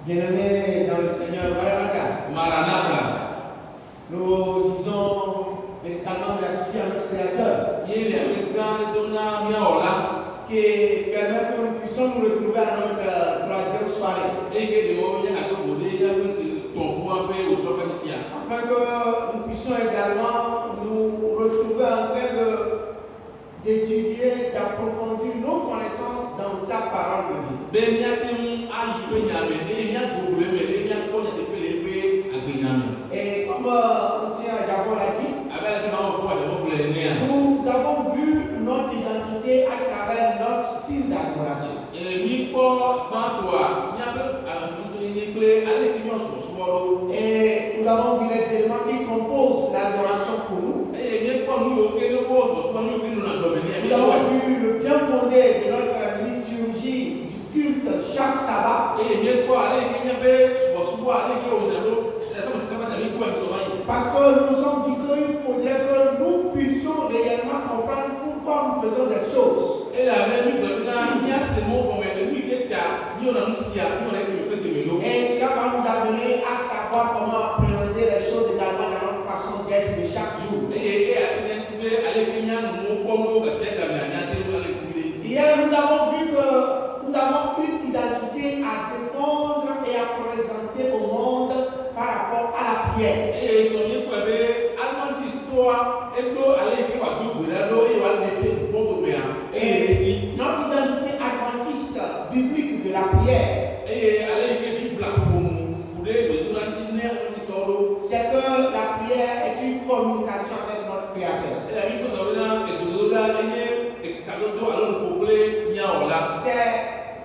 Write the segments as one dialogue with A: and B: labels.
A: Bien-aimés dans le Seigneur, Maranatha.
B: Maranatha.
A: Nous disons véritablement merci à notre Créateur qui permet que nous puissions nous retrouver à notre troisième soirée. Afin que nous puissions également nous retrouver en train d'étudier, d'approfondir nos connaissances dans sa parole de vie. Et comme ancien Jacob l'a dit, nous avons vu notre identité à travers notre style d'adoration. Et nous avons vu les éléments qui composent l'adoration pour nous. Nous avons vu le bien fondé de notre liturgie du culte chaque sabbat. Parce que nous sommes dit qu'il faudrait que nous puissions réellement comprendre pourquoi nous faisons des choses. Et cela va nous amener à savoir comment présenter les choses également dans notre façon d'être de chaque jour. Hier, nous avons vu que nous avons une identité à défendre et à présenter au monde par rapport à la prière. Et notre identité adventiste biblique de la prière, c'est que la prière est une communication avec notre Créateur. C'est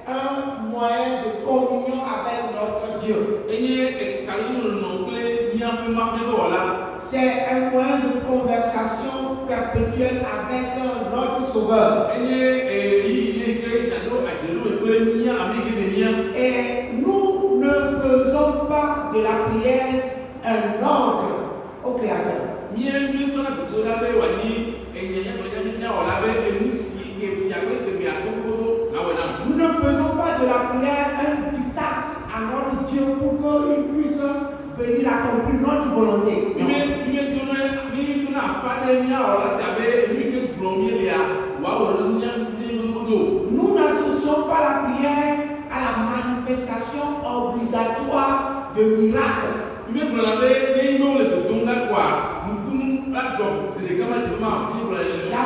A: un moyen de communion avec notre Dieu. C'est un moyen de conversation perpétuelle avec notre Sauveur. Et nous ne faisons pas de la prière un ordre au Créateur. Nous ne faisons pas de la prière un diktat à notre Dieu pour qu'il puisse venir accomplir notre volonté. Nous n'associons pas la prière à la manifestation obligatoire de miracles. La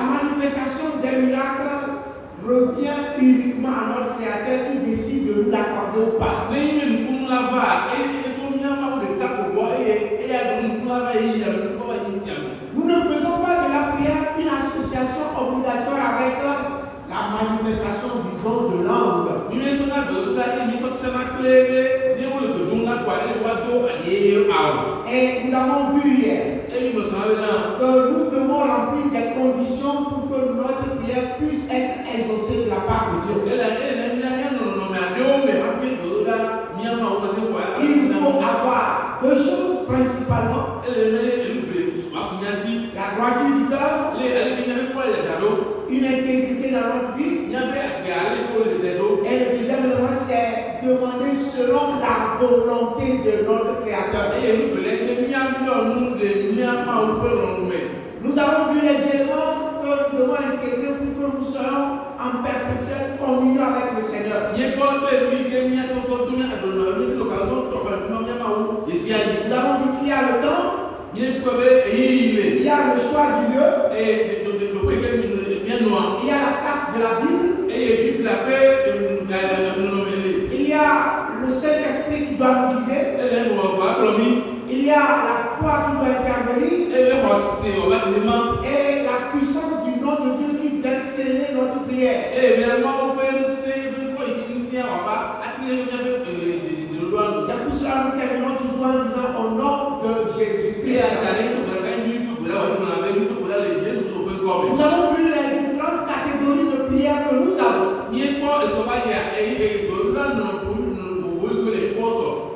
A: manifestation des miracles revient uniquement à notre Créateur qui décide de nous l'accorder ou pas. Nous ne faisons pas de la prière une association obligatoire avec la manifestation du don de langue. Et nous avons vu hier que nous devons remplir des conditions pour que notre prière puisse être exaucée de la part de Dieu. Il faut avoir deux choses principalement: la droiture du cœur, une intégrité dans notre vie. Et le deuxième élément, c'est demander selon la volonté de notre Créateur. Nous avons vu les éléments que nous devons intégrer pour que nous soyons en perpétuelle communion avec le Seigneur. Nous avons vu qu'il y a le temps, il y a le choix du lieu, il y a la place de la Bible, il y a le Saint-Esprit qui doit nous guider, il y a la foi qui doit intervenir, et la puissance du nom de Dieu qui vient sceller notre prière. C'est pour cela que nous terminons toujours en disant au nom de Jésus-Christ. Nous avons vu les différentes catégories de prières que nous avons.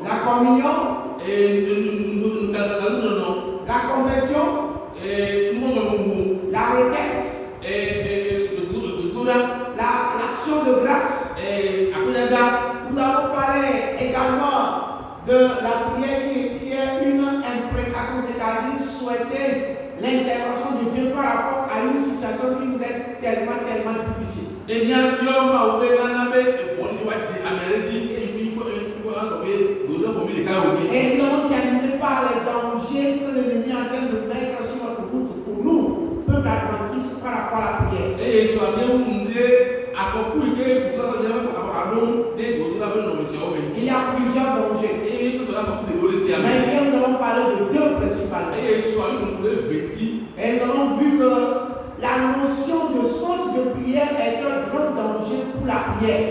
A: La communion, la confession, la requête, l'action de grâce. Nous avons parlé également Et bien, il y a un peu et non terminez pas les dangers que l'ennemi est en train de mettre sur notre route pour nous, peuple adventiste, par rapport à la prière. Et il y a plusieurs dangers. Mais hier, nous allons parler de deux principalement. Et nous avons vu que la notion de centre de prière est un grand danger pour la prière.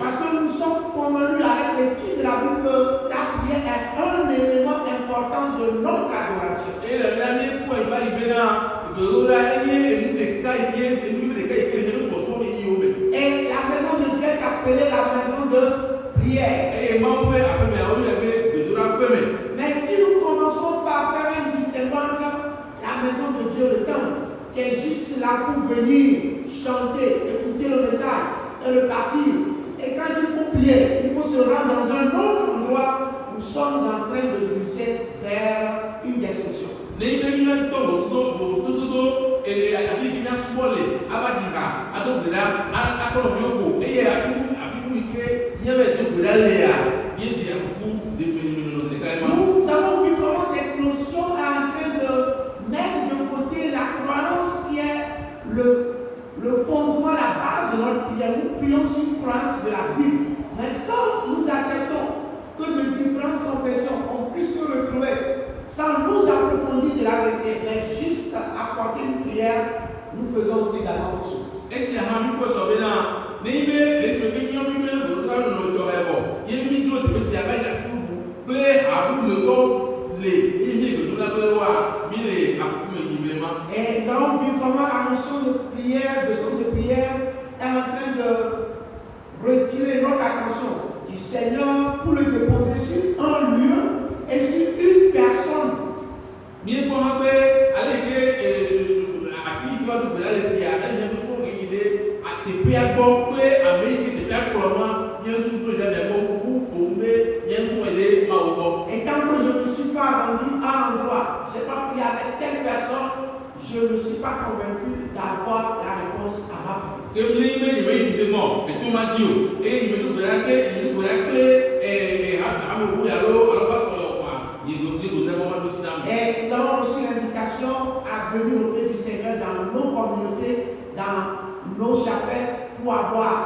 A: Parce que nous sommes convenus avec l'étude de la Bible que la prière est un élément important de notre adoration. Et la maison de Dieu est appelée la maison de prière. Mais si nous commençons par faire un distinguo entre la maison de Dieu, le temple, qui est juste là pour venir chanter, écouter le message et repartir. Et quand il faut prier, il faut se rendre dans un autre endroit, nous sommes en train de glisser vers une destruction. Nous avons vu comment cette notion est en train de mettre de côté la croyance qui est le fondement, la base de notre prière. Nous prions sur une croyance de la Bible. Mais quand nous acceptons que de différentes confessions on puisse se retrouver sans nous approfondir de la vérité, mais juste apporter une prière, nous faisons aussi également fausse route. Est-ce qu'il y a un peu de choses là? Mais il est-ce que quelqu'un peut dire que nous avons le temps? Il y a une vidéo de monsieur Abel qui plaît à vous le temps, les ennemis que nous avons mis les et nous avons vu comment la notion de prière, de son de prière, est en train de retirer notre attention du Seigneur pour le déposer sur un lieu et sur une personne. Et tant que je ne suis pas rendu à l'endroit, je n'ai pas prié avec telle personne, je ne suis pas convaincu d'avoir la réponse à ma prière. Et nous avons reçu l'invitation à venir au pied du Seigneur dans nos communautés, dans nos chapelles, pour avoir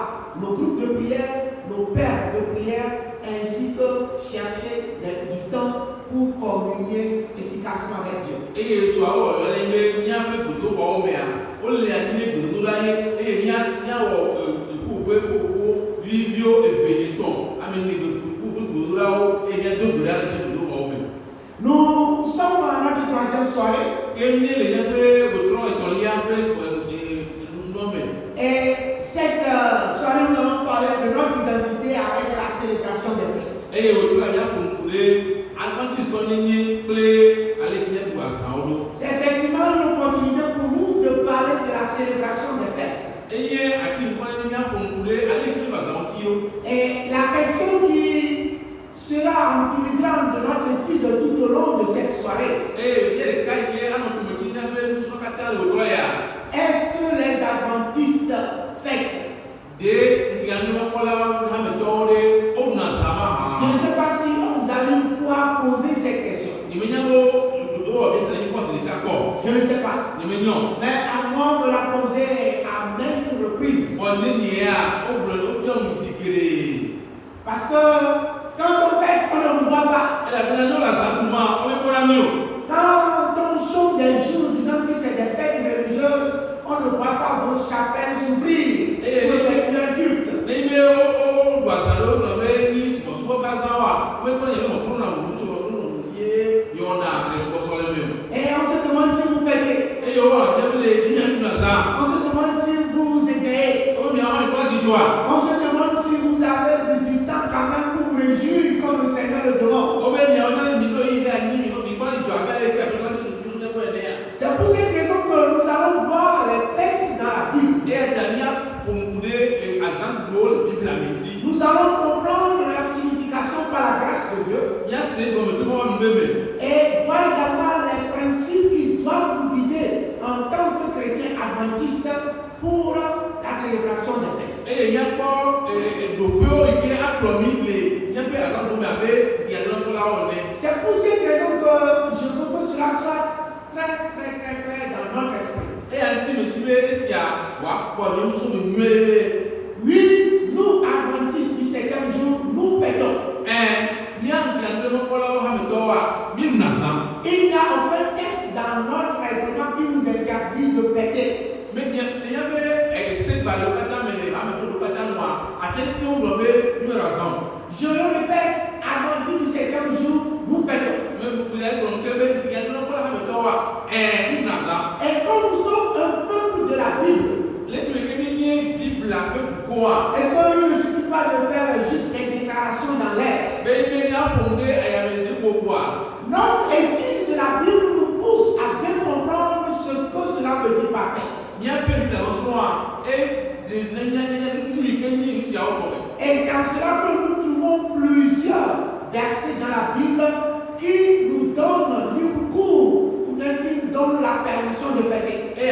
A: nos groupes de prière, nos pères de prière, ainsi que chercher du temps pour communier efficacement avec Dieu. Et nous sommes à notre troisième soirée. Et cette soirée, nous allons parler de notre identité avec la célébration des fêtes. C'est effectivement une opportunité pour nous de parler de la célébration des fêtes. Et la question qui sera en filigrane de notre étude tout au long de cette soirée, est-ce que les adventistes fêtent? Je ne sais pas si vous avez une fois posé cette question. Je ne sais pas. Mais à moi de la poser à maintes reprises. Parce que quand on fête, on ne voit pas. Quand on chante des jours disant que c'est des fêtes religieuses, on ne voit pas vos chapelles s'ouvrir pour effectuer un culte. Et on se demande si vous fêtez. On se demande si vous vous égayez. On se demande si vous avez du temps quand même pour vous réjouir comme le Seigneur le demande. C'est pour cette raison que nous allons voir les fêtes dans la Bible. Nous allons comprendre leur signification par la grâce de Dieu. Et voir également les principes qui doivent nous guider en tant que chrétiens adventistes pour la célébration des fêtes. C'est pour cette raison que je veux que cela soit très clair dans notre esprit. Oui, nous adventistes du 7e jour, nous fêtons. Il n'y a aucun texte dans notre règlement qui nous interdit de fêter. Je le répète, adventistes du 7e jour, nous fêtons. Et comme nous sommes un peuple de la Bible, et comme il ne suffit pas de faire juste des déclarations dans l'air, notre étude de la Bible nous pousse à bien comprendre ce que cela veut dire par fête. Et c'est en cela que nous trouvons plusieurs versets dans la Bible qui nous donnent libre cours ou bien qui nous donnent la permission de fêter. Et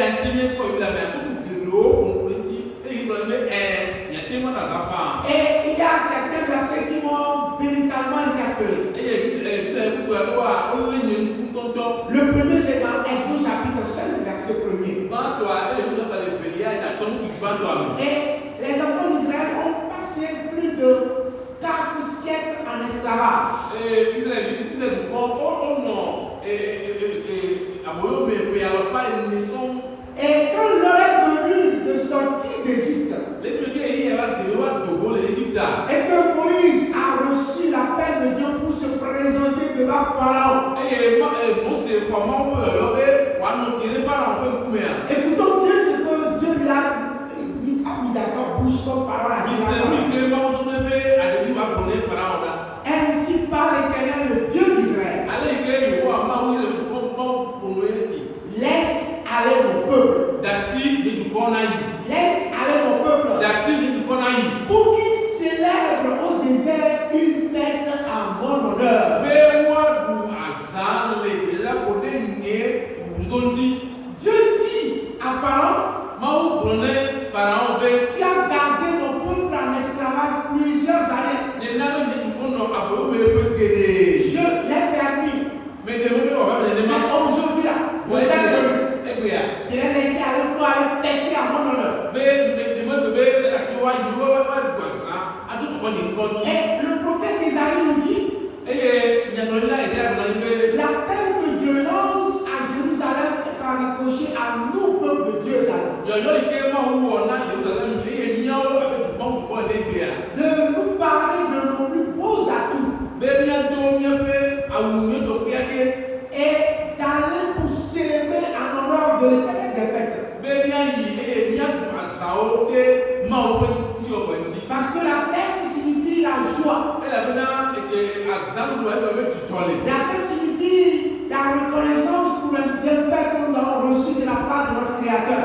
A: il y a certains versets qui m'ont véritablement interpellé. Le premier, c'est dans Exode chapitre 5, verset 1er. Et les enfants d'Israël ont passé plus de 4 siècles en esclavage. Et quand leur est venu de sortir d'Égypte, et que Moïse a reçu l'appel de Dieu pour se présenter devant Pharaon, écoutons bien ce que Dieu lui a mis dans sa bouche comme parole à Dieu. Ainsi parle l'Éternel, le Dieu d'Israël. Laisse aller mon peuple. Laisse aller mon peuple. Pour qu'il célèbre au désert une fête en mon honneur. Dieu dit à Pharaon, tu as gardé mon peuple en esclavage plusieurs années. Je l'ai permis. Mais aujourd'hui là, je l'ai laissé aller pour aller fêter à mon honneur. Et le prophète Isaïe nous dit, l'appel que Dieu lance à Jérusalem est par ricochet à nous, peuple de Dieu. De nous parler de nos plus beaux atouts. Et d'aller pour célébrer en honneur de l'Éternel des fêtes. Parce que la fête signifie la joie. La fête signifie la reconnaissance pour un bienfait que nous avons reçu de la part de notre Créateur.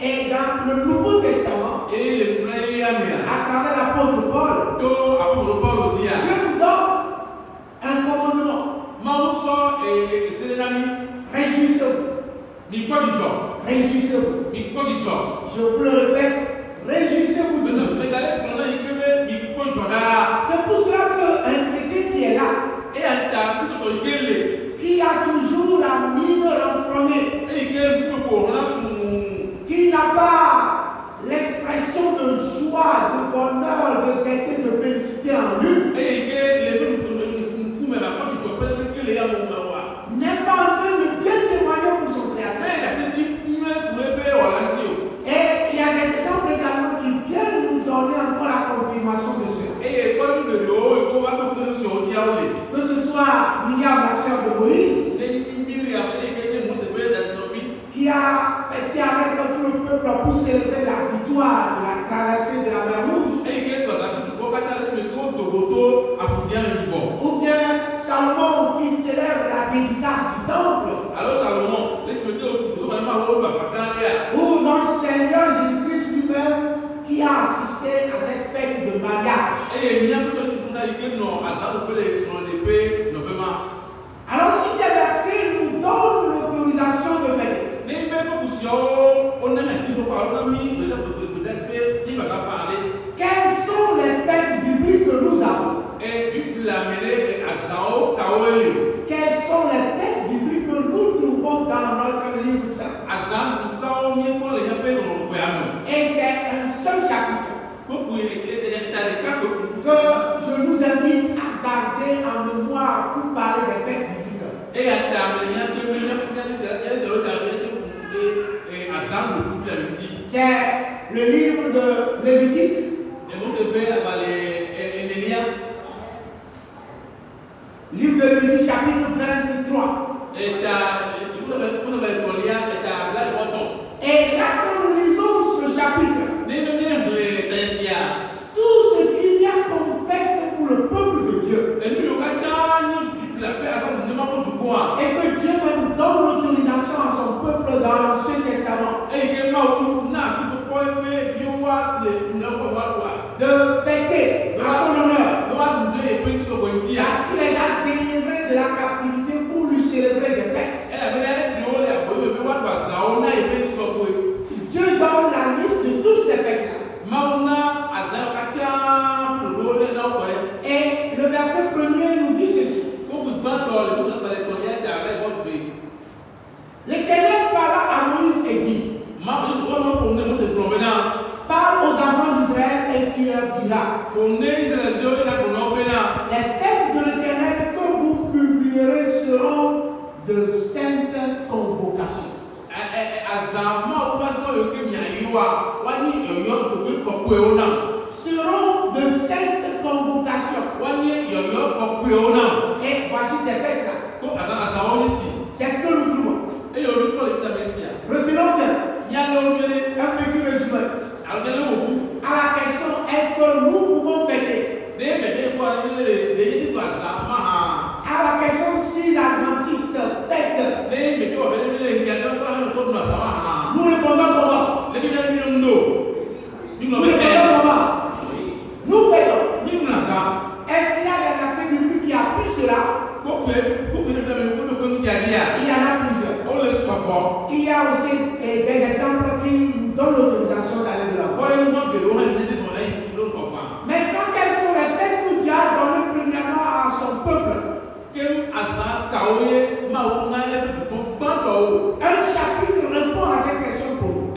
A: Et dans le Nouveau Testament, à travers l'apôtre Paul, Dieu nous donne un commandement. Réjouissez-vous. Réjouissez-vous. Je vous le répète, réjouissez-vous. C'est pour cela qu'un chrétien qui est là, qui a toujours la mine renfrognée, qui n'a pas l'expression de joie, de bonheur, de gaieté, de félicité en lui, n'est pas en train de bien témoigner pour son Créateur. Et il y a des exemples également qui viennent nous donner encore la confirmation de cela. Que ce soit Myriam, la sœur de Moïse, qui a fêté avec tout le peuple pour célébrer la victoire de la traversée de la mer Rouge. Ou bien Salomon qui célèbre la dédicace du temple. Ou notre Seigneur Jésus-Christ lui-même qui a assisté à cette fête de mariage. Alors si ces versets nous donnent l'autorisation de fêter, quelles sont les fêtes bibliques que nous avons? Quelles sont les fêtes bibliques que nous trouvons dans notre livre saint? Et c'est un seul chapitre que je nous invite à garder en mémoire pour parler des fêtes bibliques. C'est le livre de Lévitique. Livre de Lévitique, chapitre 23. Et là, quand nous lisons ce chapitre, tout ce qu'il y a comme fête pour le peuple de Dieu, et que Dieu même donne l'autorisation à son peuple dans l'Ancien Testament de fêter à son honneur, parce qu'il les a délivrés de la captivité pour lui célébrer des fêtes. Dieu donne la liste de toutes ces fêtes-là. Et le verset 1er nous dit ceci. L'Éternel parla à Moïse et dit: parle aux enfants d'Israël et tu leur diras: les fêtes de l'Éternel que vous publierez seront de saintes convocations. Seront de saintes convocations. Et voici ces fêtes-là. C'est ce que nous trouvons. Retenons bien un petit résumé à la question: est-ce que nous pouvons fêter? À la question si l'adventiste fête, nous répondons comment? Nous fêtons. Est-ce qu'il y a des versets bibliques qui appuient cela? Il y en a plusieurs. Il y a aussi des exemples qui nous donnent l'autorisation d'aller de l'avant. Maintenant, quelles sont les fêtes que Dieu a données premièrement à son peuple? Un chapitre répond à cette question pour nous.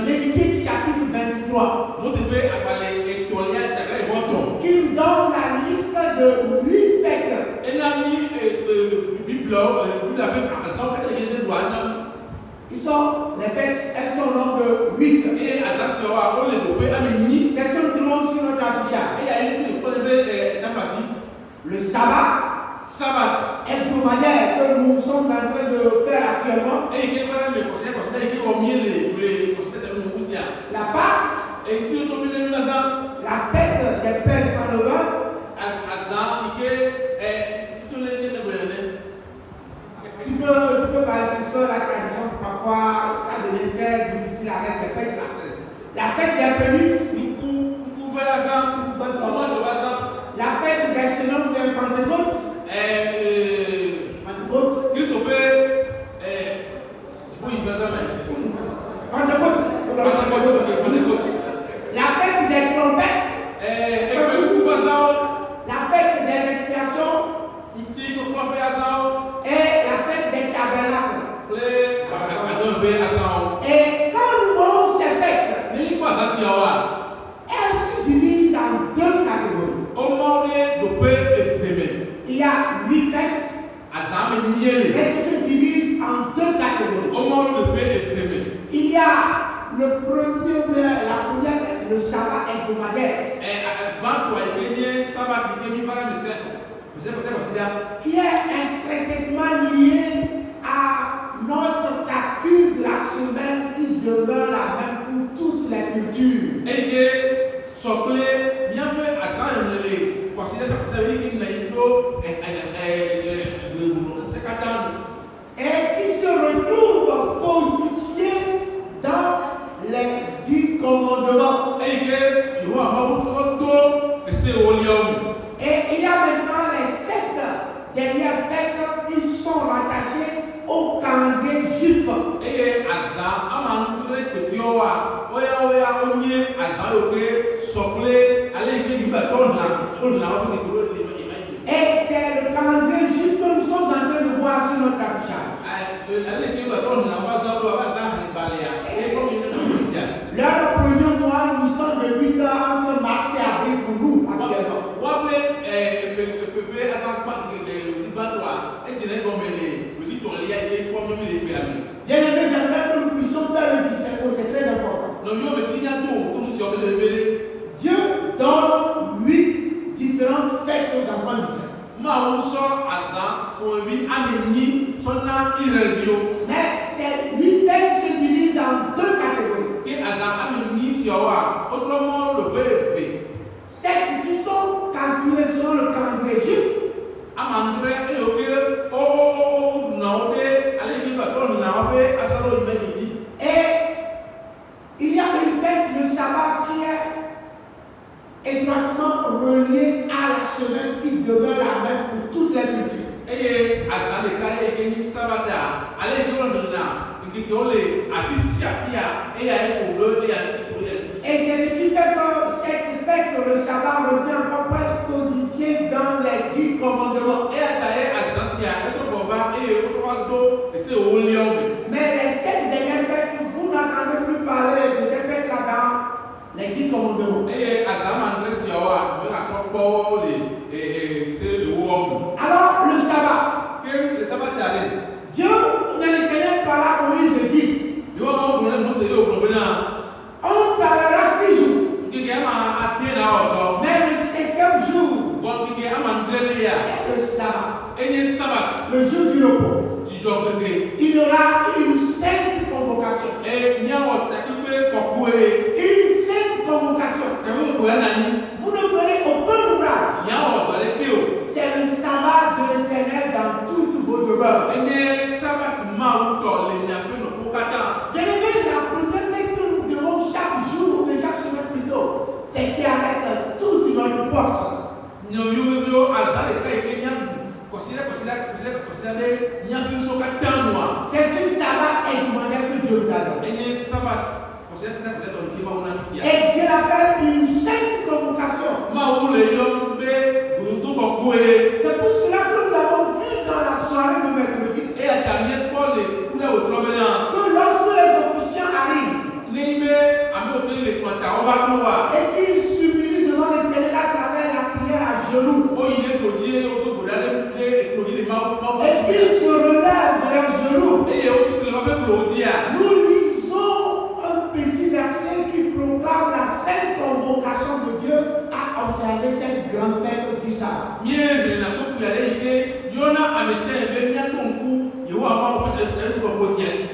A: Lévitique chapitre 23 qui nous donne la liste de 8 fêtes. Les fêtes, elles sont au nombre de 8. C'est ce que nous trouvons sur notre affichage. Le sabbat hebdomadaire que nous sommes en train de faire actuellement. La Pâque, la fête des pères sans levain. Tu peux parler puisque la tradition parfois ça devient très difficile avec les fêtes là. La fête des prémices. La fête des semaines de Pentecôte. La fête des trompettes. La fête des expiations. Et la fête des tabernacles. Et quand nous voyons ces fêtes, elles se divisent en 2 catégories. Il y a 8 fêtes et qui se divisent en 2 catégories. Il y a la première fête, le sabbat hebdomadaire, qui est intrinsèquement lié à notre calcul de la semaine qui demeure la même pour toutes les cultures. Et qui se retrouve codifié dans les 10 commandements. Et c'est le calendrier juif que nous sommes en train de voir sur notre affichage. Leur premier mois, nous sommes de 8 heures entre mars et avril pour nous actuellement. Bien-aimés, j'aimerais que nous puissions faire le distinguo, c'est très important. Dieu donne 8 différentes fêtes aux enfants d'Israël. Mais ces 8 fêtes se divisent en 2 catégories. Celles qui sont calculées selon le calendrier juif. Et il y a une fête, le sabbat, qui est étroitement reliée à la semaine qui demeure la même pour toutes les cultures. Et c'est ce qui fait que cette fête, le sabbat, revient encore pour être codifié dans les 10 commandements. Mais les 7 dernières fêtes, vous n'entendez plus parler de ces fêtes-là dans les 10 commandements. Alors, le sabbat. Dieu, l'Éternel, parla à Moïse et dit, on travaillera 6 jours. Mais le 7e jour est le sabbat. Le jour du repos. Il y aura une sainte convocation. Une sainte convocation. Vous ne ferez aucun ouvrage. C'est le sabbat de l'Éternel dans toutes vos demeures. Bien-aimés, la première fête que nous devons chaque jour, ou chaque semaine plutôt, fêter avec toute notre force. C'est ce sabbat hebdomadaire que Dieu nous a donné. Et Dieu l'appelle une sainte convocation. C'est pour cela que nous avons vu dans la soirée de mercredi que lorsque les officiants arrivent et qu'ils s'humilient devant l'Éternel à travers la prière à genoux, et qu'ils se relèvent de leurs genoux, nous lisons un petit verset qui proclame la sainte convocation de Dieu à observer cette grande fête du sabbat.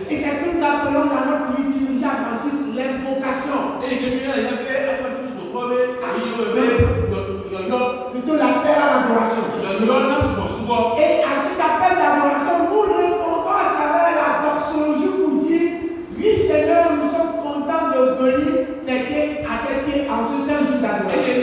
A: Et c'est ce que nous appelons dans notre liturgie adventiste l'invocation. Plutôt l'appel à l'adoration. Et à cet appel d'adoration, nous répondons à travers la doxologie pour dire, oui Seigneur, nous sommes contents de venir fêter à tes pieds en ce saint jour d'adoration.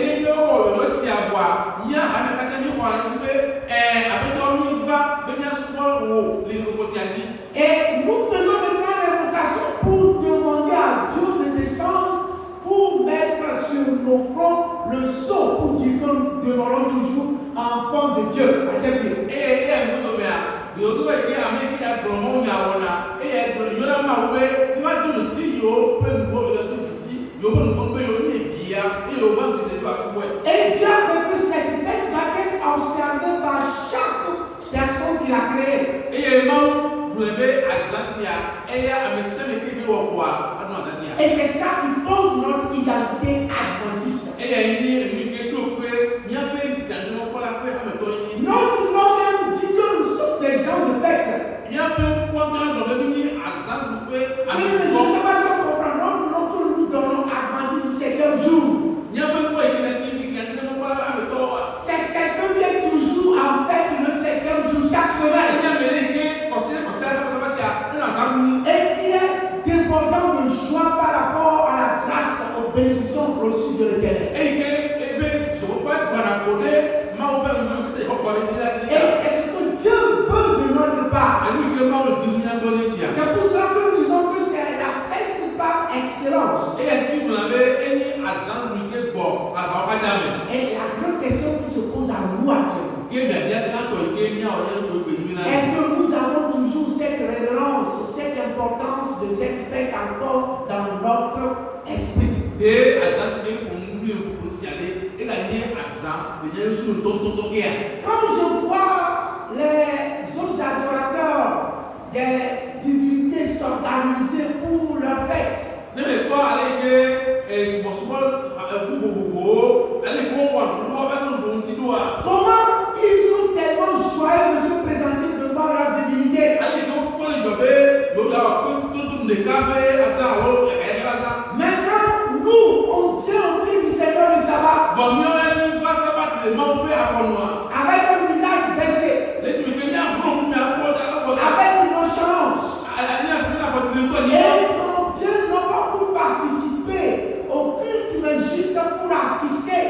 A: Et nous faisons maintenant l'invocation pour demander à Dieu de descendre pour mettre sur nos fronts le sceau pour dire que nous demeurons toujours enfants de Dieu à ses pieds. Et Dieu a fait que cette fête va être observée par chaque personne qu'il a créée. Et c'est ça qui fonde notre identité adventiste. Notre nom même dit que nous sommes des gens de fête. Mais je ne sais pas si on comprend. Notre nom que nous donnons adventiste du 7e jour. C'est quelqu'un qui est toujours en fête le 7e jour chaque semaine. Et qui est débordant de joie par rapport à la grâce, aux bénédictions reçues de l'Éternel. Et c'est ce que Dieu veut de notre part. C'est pour cela que nous disons que c'est la fête par excellence. Et la grande question Est-ce que nous avons toujours cette révérence, cette importance de cette fête encore dans notre esprit? Quand je vois les autres adorateurs des divinités s'organiser pour leur fête, comment ils sont tellement joyeux de se présenter devant leur divinité? Mais quand nous, on vient au cri du Seigneur le sabbat, avec un visage baissé, avec une nonchalance, et on vient non pas pour participer au culte, mais juste pour assister.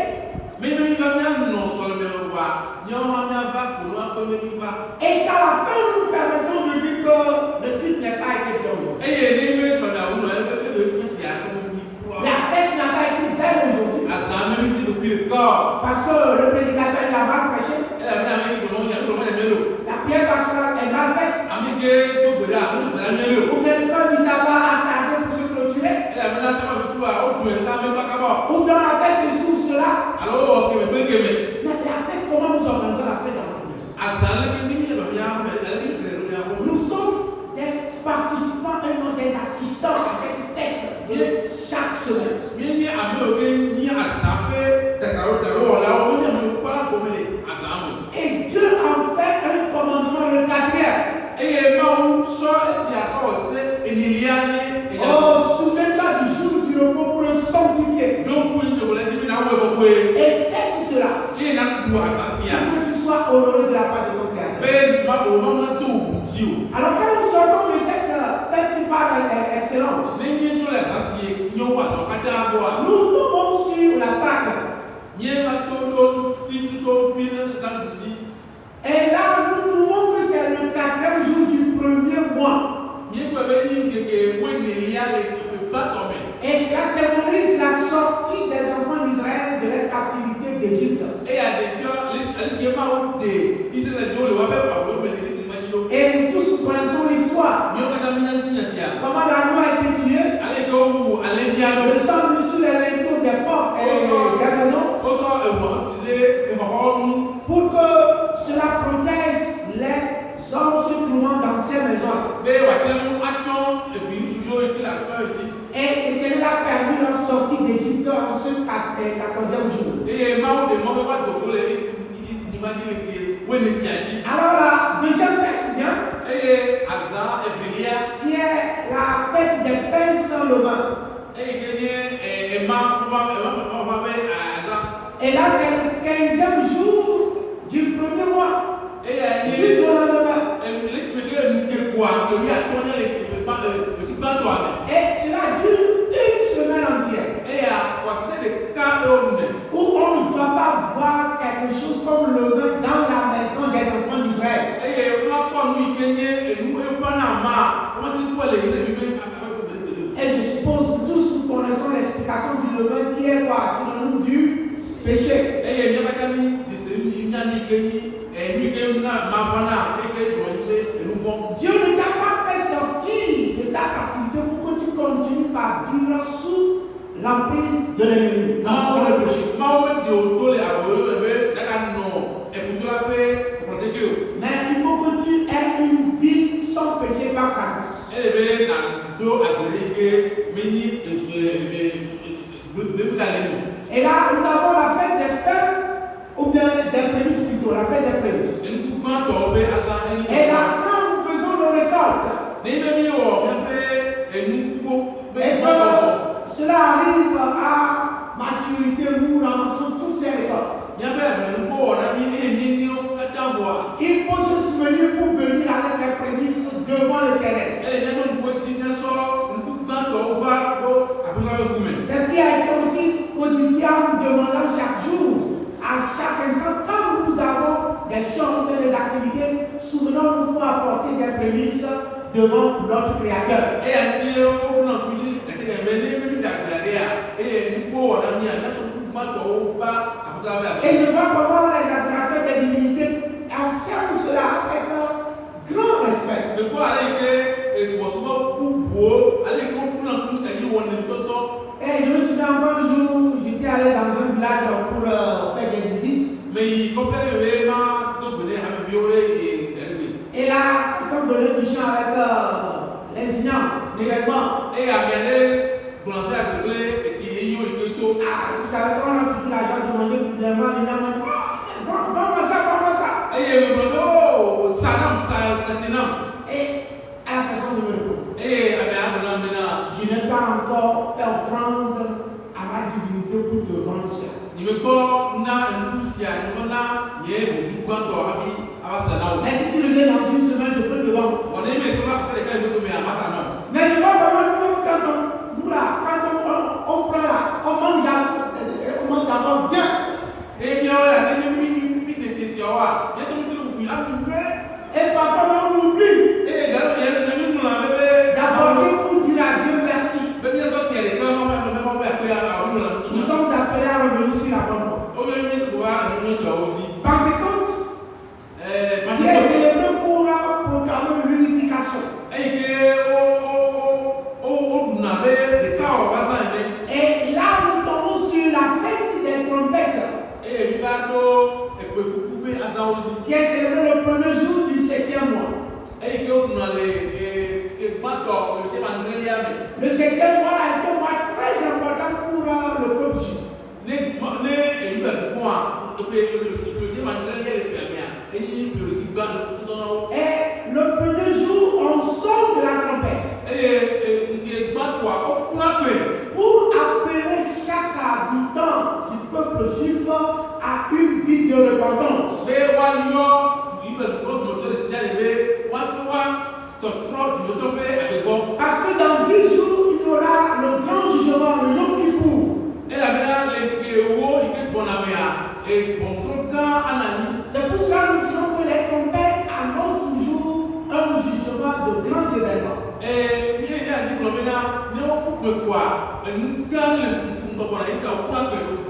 A: Et qu'à la fin, nous nous permettons de dire que le culte n'a pas été bien aujourd'hui. La fête n'a pas été belle aujourd'hui. Parce que le prédicateur il a mal prêché. La prière pastorale est mal faite. Ou bien le temps du sabbat a tardé pour se clôturer. Ou bien on a fait ceci ou cela. Mais la fête, comment nous organisons la fête dans notre maison? Nous sommes des participants et non des assistants à cette fête de chaque semaine. Et Dieu a fait un commandement, le 4e. Oh, souviens-toi du jour du repos pour le sanctifier. Et faites cela. Pour que tu sois honoré de la part de ton Créateur. Alors quand nous sortons de cette fête par excellence, nous tombons sur la Pâque. Et là, nous trouvons que c'est le 4e jour du 1er mois. Et cela symbolise la sortie des enfants d'Israël de leur captivité d'Égypte. Et nous tous connaissons l'histoire. Comment l'agneau a été tué. Le sang sur les linteaux des portes et des maisons. Pour que cela protège les hommes se trouvant dans ces maisons. Et l'Éternel a permis leur sortie d'Égypte en ce 14e jour. Alors la deuxième fête vient, qui est la fête des pains sans levain. Et là c'est le 15e jour du 1er mois. Jusqu'au lendemain. Et cela dure une semaine entière. Où on ne doit pas voir quelque chose comme le vin dans la maison des enfants d'Israël. Et je suppose que tous nous connaissons l'explication du levain qui est quoi? Synonyme du péché. Dieu ne t'a pas fait sortir de ta captivité pour que tu continues par vivre sous l'emprise de l'ennemi. Dans le péché. Mais il faut que tu aies une vie sans péché par sa grâce. Et là, nous avons la fête des pains, ou bien des prémices plutôt, la fête des prémices. Et là, quand nous faisons nos récoltes, et que cela arrive à maturité, nous ramassons toutes ces récoltes. Il faut se souvenir pour venir avec les prémices devant l'Éternel. C'est ce qui a été aussi codifié en demandant chaque jour, à chaque instant, quand nous avons des choses, des activités, souvenons-nous pour apporter des prémices devant notre Créateur. Et je vois comment les adorateurs des divinités Mais si tu reviens dans une semaine, je peux te vendre. Mais je vois vraiment quand on prend là, on mange d'abord bien. Et parfois on oublie d'apporter pour dire à Dieu merci. Nous sommes appelés à revenir sur la bonne voie. Pentecôte, qui est célébré pour proclamer l'unification. Et là, nous tombons sur la fête des trompettes, qui est célébré le premier jour du 7e mois. Le 7e mois est un mois très important pour le peuple juif. Et le premier jour, on sonne de la trompette pour appeler chaque habitant du peuple juif à une vie de repentance. Parce que dans 10 jours, il y aura le grand jugement, le Yom Kippour. C'est pour cela que nous disons que les trompettes annoncent toujours un jugement de grands événements.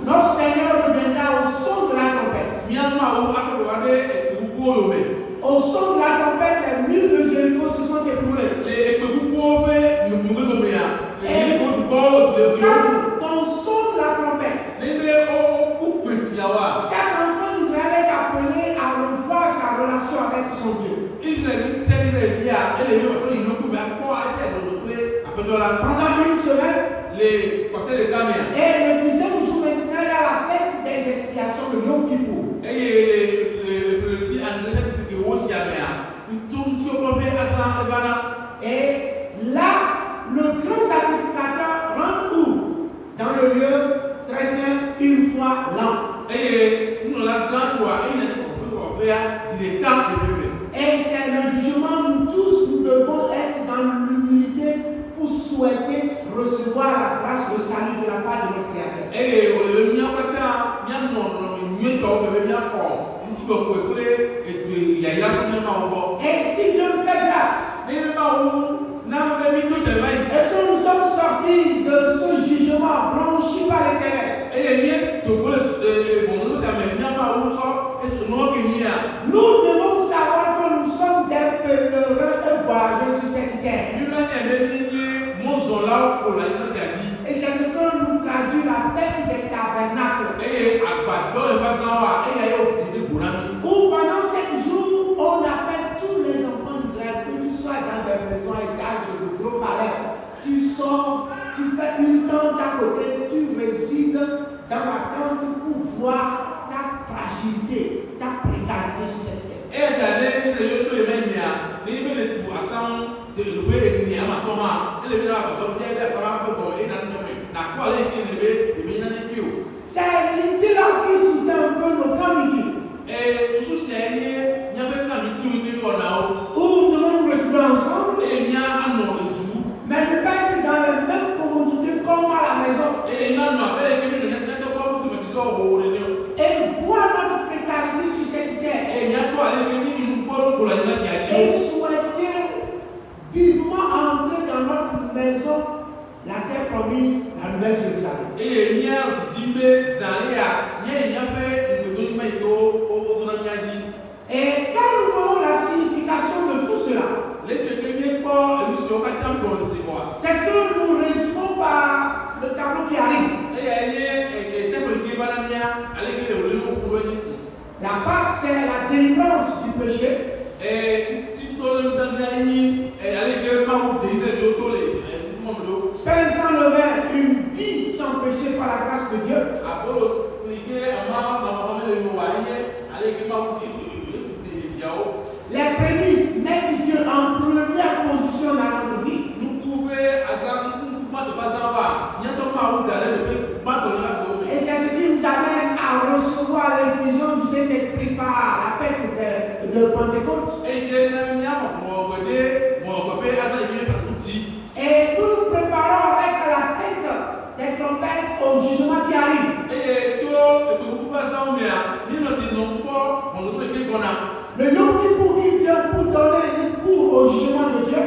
A: Notre Seigneur reviendra au son de la trompette. Au son de la trompette, les murs de Jéricho se sont écroulés. Et quand on sonne la trompette, chaque enfant d'Israël est appelé à revoir sa relation avec son Dieu. Pendant une semaine, et le 10e jour maintenant, il y a la fête des expiations de Yom Kippour. Et là, le grand sacrificateur rentre où? Dans le lieu très saint, une fois l'an. Et c'est le jugement, nous tous, nous devons être dans l'humilité pour souhaiter recevoir la grâce, le salut de la part de notre Créateur. Et si Dieu nous fait grâce, et que nous sommes sortis de ce jugement blanchi par l'Éternel, nous devons savoir que nous sommes des pèlerins et voyageurs sur cette terre. Et c'est ce que nous traduit la fête des tabernacles. Où pendant 7 jours, on appelle tous les enfants d'Israël, que tu sois dans des maisons, étages de gros palais. Tu sors, tu fais une tente à côté, tu résides dans la tente pour voir ta fragilité, ta précarité sur cette terre. C'est l'idée là qui soutient un peu nos communautés. Où nous devons nous retrouver ensemble, mais ne pas être dans les mêmes communautés comme à la maison. Et voir notre précarité sur cette terre. Et souhaiter vivement entrer dans notre maison, la terre promise, la nouvelle Jérusalem. Et quand nous voyons la signification de tout cela, c'est ce que nous résumons par le tableau qui arrive. La Pâque, c'est la délivrance du péché. Pain sans levain, une vie sans péché par la grâce de Dieu. Les prémices mettent Dieu en première position dans notre vie. Et c'est ce qui nous amène Pentecôte. Et nous nous préparons avec la fête des trompettes au jugement qui arrive. Le Yom Kippour qui vient pour donner une cours au jugement de Dieu.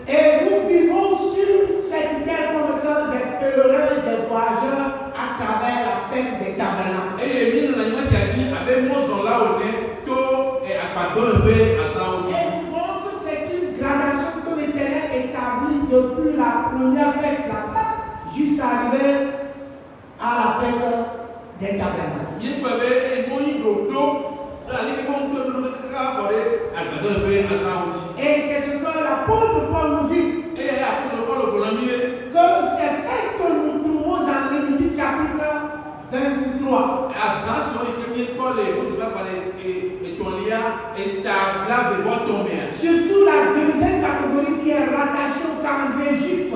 A: Et nous vivons sur cette terre comme étant des pèlerins, des voyageurs à travers la fête des tabernacles. Et nous voyons que c'est une gradation que l'Éternel établit depuis la première fête, la Pâque, jusqu'à arriver à la fête des tabernacles. Et c'est ce que l'apôtre Paul nous dit. Que ces fêtes que nous trouvons dans Lévitique chapitre 23. Surtout la deuxième catégorie qui est rattachée au calendrier juif.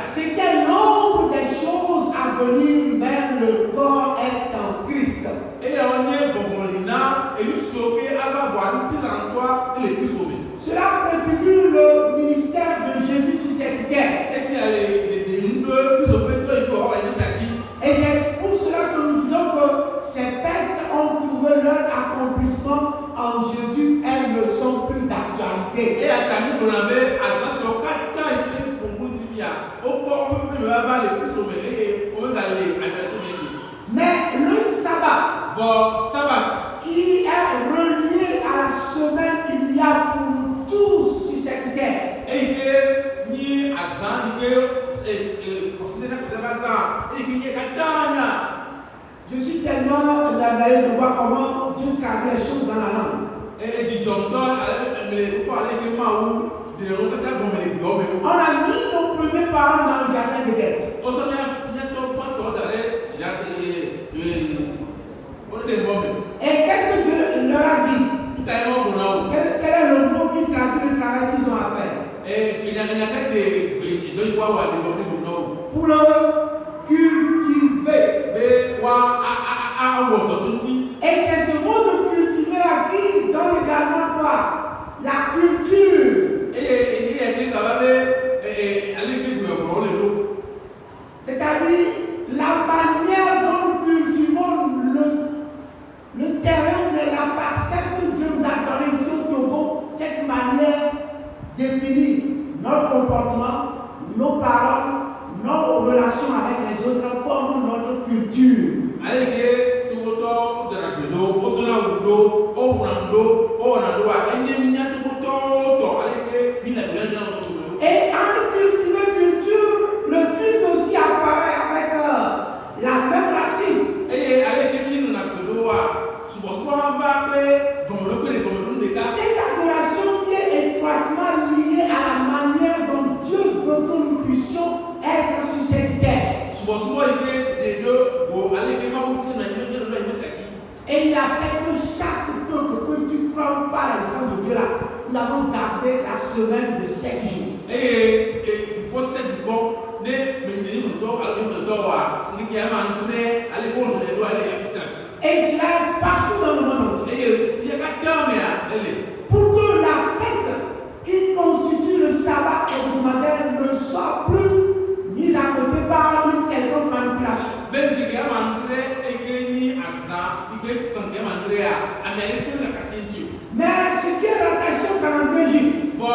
A: C'était nombre des choses à venir, mais le corps est en Christ. Cela préfigure le ministère de Jésus sur cette terre. Et c'est pour cela que nous disons que ces fêtes ont trouvé leur accomplissement en Jésus. Elles ne sont plus d'actualité. Mais le sabbat, qui est relié à la semaine qu'il y a pour nous tous sur cette terre. Je suis tellement émerveillé de voir comment Dieu traduit les choses dans la langue. On a mis nos premiers parents dans le jardin d'Éden. Et qu'est-ce que Dieu leur a dit? Quel est le mot qui traduit le travail qu'ils ont à faire? Pour le cultiver. Et c'est ce mot de cultiver là qui donne également quoi? La culture. C'est-à-dire la manière dont nous cultivons le terrain de la parcelle que Dieu nous a donné ici au Togo. Cette manière définit notre comportement, nos paroles, nos relations avec les autres forment notre culture. Et en cultiver culture, le culte aussi apparaît avec la même racine. Cette adoration qui est étroitement liée à la manière dont Dieu veut que nous puissions être sur cette terre. Et il a fait que chaque peuple, que tu crois ou pas les sang de Dieu là, nous avons gardé la semaine de 7 jours. Et cela est partout dans le monde entier. Pour que la fête qui constitue le sabbat hebdomadaire ne soit plus mise à côté par une quelconque manipulation. Mais ce qui est rattaché au calendrier juif peut,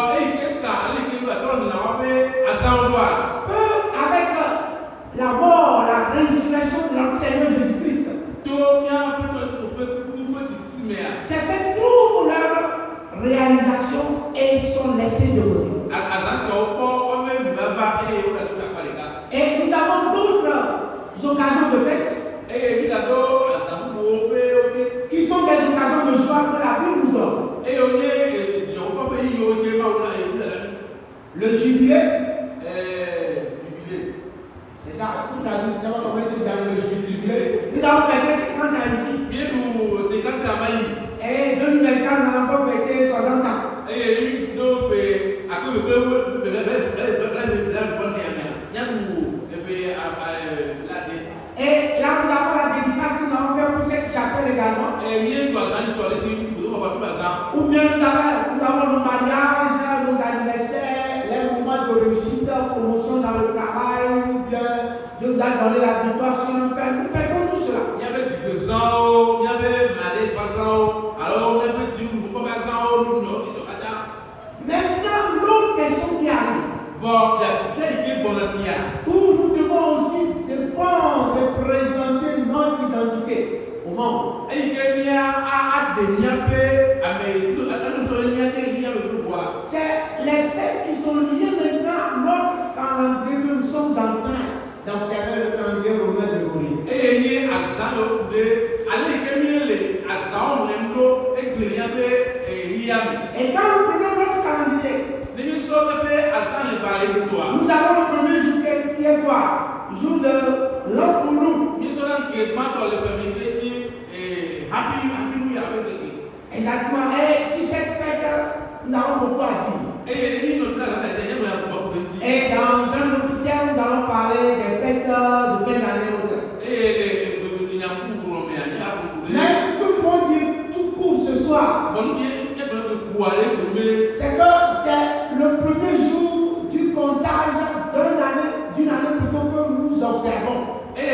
A: avec la mort, la résurrection de notre Seigneur Jésus-Christ, ces faits trouvent leur réalisation et sont laissés de côté. Et nous avons d'autres occasions de fête qui sont des occasions de joie que la Bible nous donne. Le jubilé, c'est ça, tout traduit, c'est comment on dit dans le jubilé. Nous avons fêté 50 ans ici. Et 2024, nous avons encore fêté 60 ans. Où nous devons aussi défendre et présenter notre identité au monde. C'est les fêtes qui sont liées maintenant à notre calendrier que nous sommes en train d'observer, le calendrier romain de mourir. Et quand nous prenons notre calendrier, nous avons le premier jour qui est quoi? Jour de l'an pour nous. Exactement. Et sur cette fête, nous avons beaucoup à dire. Et dans un autre terme, nous allons parler des fêtes de fin d'année autre. Mais ce que nous pouvons dire tout court ce soir, c'est que c'est le premier jour du comptage d'une année plutôt que nous observons. Et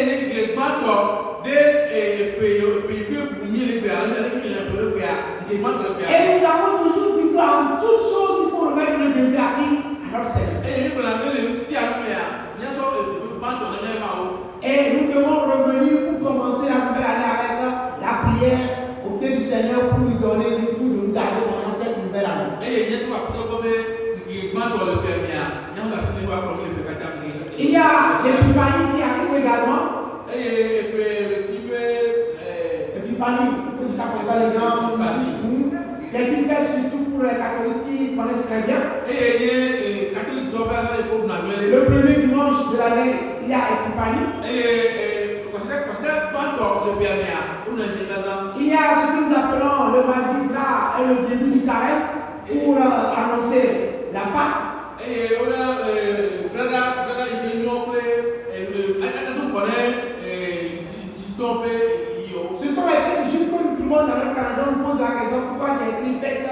A: nous avons toujours dit qu'en toutes choses, il faut remettre le défi à notre Seigneur. Et nous devons revenir pour commencer la nouvelle année avec la prière au pied du Seigneur pour lui donner le tout de nous garder pendant cette nouvelle année. Il y a l'épiphanie qui arrive également. Épiphanie, il faut dire ça comme ça, les gens. C'est une fête surtout pour les catholiques qui connaissent très bien. Le premier dimanche de l'année, il y a Épiphanie. Il y a ce que nous appelons le mardi gras et le début du carême pour annoncer la Pâque. Ce sont les fêtes juives que nous trouvons dans notre calendrier. On nous pose la question pourquoi c'est écrit fête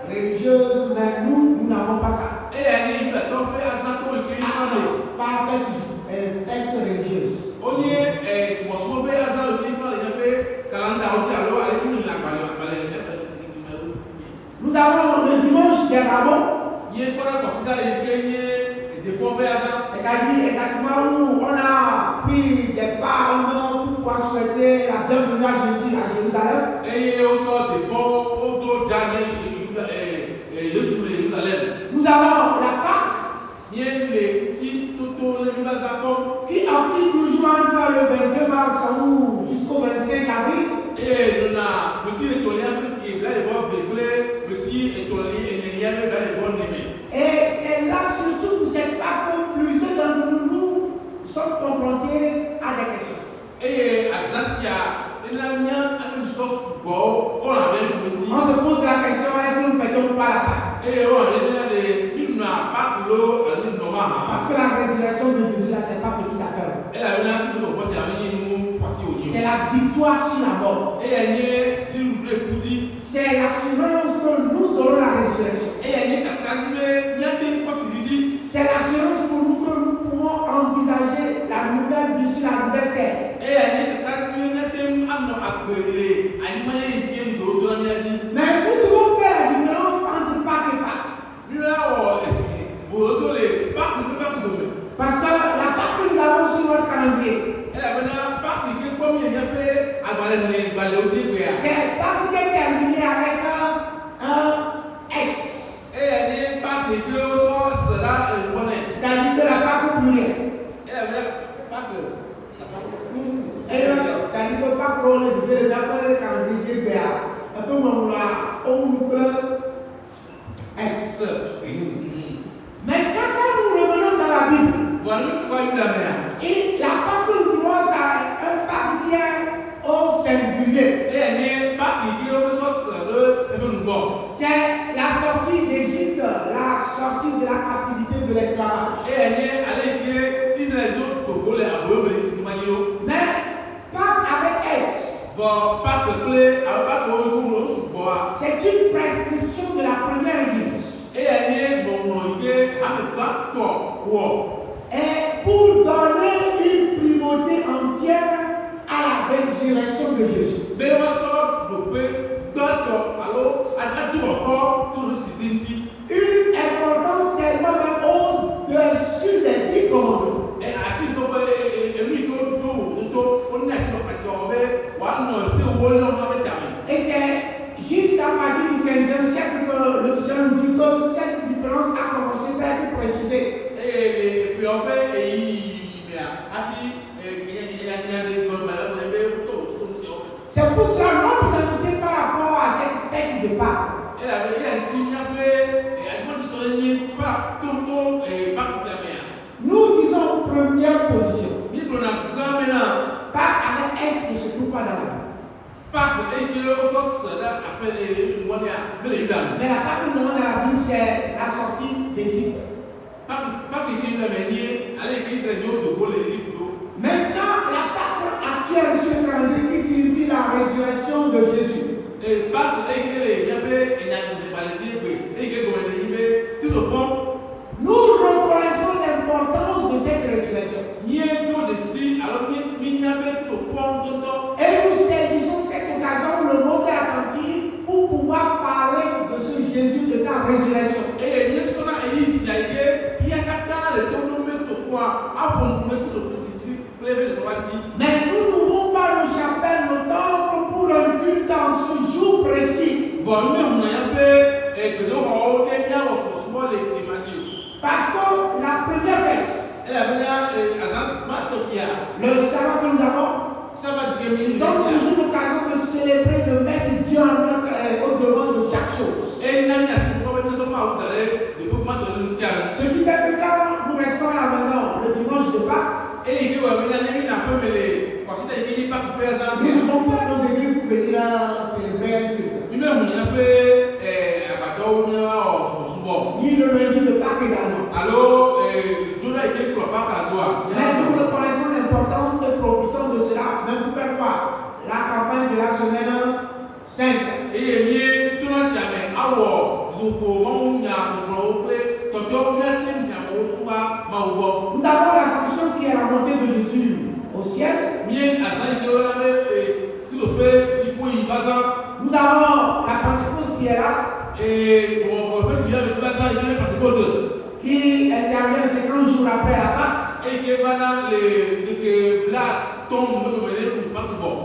A: religieuse, mais nous n'avons pas ça. Pas fête religieuse. Nous avons le dimanche des rameaux. C'est-à-dire exactement où on a pris des palmes pour pouvoir souhaiter la bienvenue à Jésus à Jérusalem. Nous avons la Pâque qui oscille toujours entre le 22 mars ou jusqu'au 25 avril. Et c'est là surtout pour cette Pâque que plusieurs d'entre nous sommes confrontés à des questions. On se pose la question, est-ce que nous fêtons pas la Pâque? Parce que la résurrection de Jésus là, c'est pas petite affaire. C'est la victoire sur la mort. C'est l'assurance que nous aurons la résurrection. C'est l'assurance pour nous que nous pouvons envisager la nouvelle vie sur la nouvelle terre. Mais nous devons faire la différence entre Pâques et Pâques. Parce que la Pâque que nous avons sur notre calendrier, c'est Pâque qui est terminée avec un S. C'est-à-dire que la Pâque plurielle. C'est-à-dire que Pâque on le disait déjà que le calendrier BA. Un peu comme là, on pleut S. Maintenant, quand nous revenons dans la Bible, et la Pâque que nous trouvons, c'est un Pâque qui est au singulier. C'est la sortie d'Égypte, la sortie de la captivité de l'esclavage. Mais Pâque avec S, c'est une prescription de la première église. Et pour donner une primauté entière à la résurrection de Jésus. Une importance tellement même au-dessus c'est la sortie d'Égypte. Maintenant, la Pâque actuelle sur le calendrier qui signifie la résurrection de Jésus. Nous reconnaissons l'importance de cette résurrection. Et nous saisissons cette occasion, le monde est attentif, pour pouvoir parler de ce Jésus, de sa résurrection. Mais nous n'ouvrons pas nos chapelles, nos temples pour un culte en ce jour précis. Parce que la première fête, le sabbat que nous avons, donne toujours l'occasion de célébrer, de mettre Dieu au-devant de chaque chose. Ce qui fait que quand nous restons à la maison le dimanche de Pâques, nous ne vont pas nos églises pour venir célébrer un culte. Ni le lundi de Pâques également. Mais nous reconnaissons l'importance et profitons de cela, même pour faire quoi? La campagne de la semaine sainte. Nous avons l'ascension qui est la montée de Jésus au ciel. Nous avons la Pentecôte qui est là. Qui intervient 50 jours après la Pâque.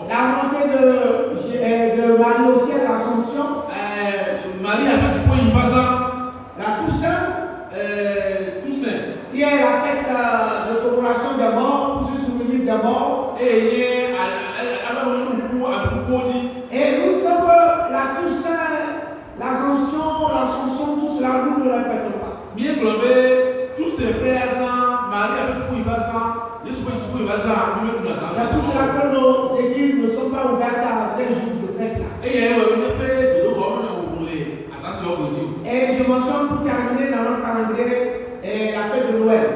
A: La montée de Marie au ciel, l'Assomption. La Toussaint. Qui est la fête de commémoration des morts, pour se souvenir des morts. Et nous sommes la Toussaint, l'Ascension, tout cela, nous ne la fêtons pas. C'est pour cela que nos églises ne sont pas ouvertes à ces jours de fête-là. Et je mentionne pour terminer dans notre calendrier la fête de Noël.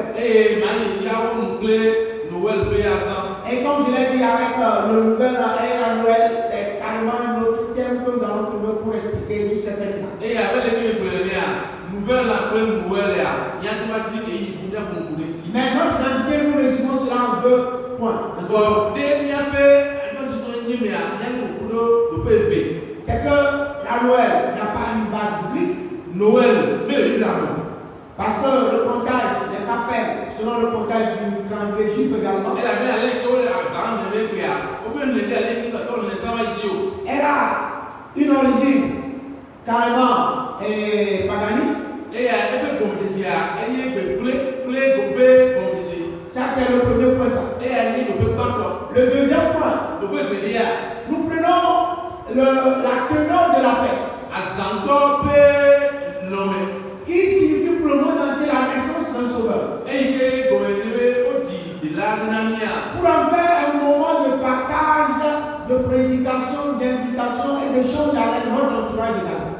A: Et comme je l'ai dit avec le nouvel an et la Noël, c'est carrément notre thème que nous allons trouver pour expliquer toutes ces fêtes-là. Mais notre identité, nous résumons cela en 2 points. C'est que la Noël n'a pas une base biblique. Parce que le comptage n'est pas fait selon le comptage du calendrier juif également. Elle a une origine carrément paganiste. Ça c'est le premier point. Ça. Le deuxième point, nous prenons la teneur de la fête. Qui signifie pour le monde entier la naissance d'un sauveur. Pour en faire un moment de partage, de prédication, d'invitation et d'échange avec notre entourage également.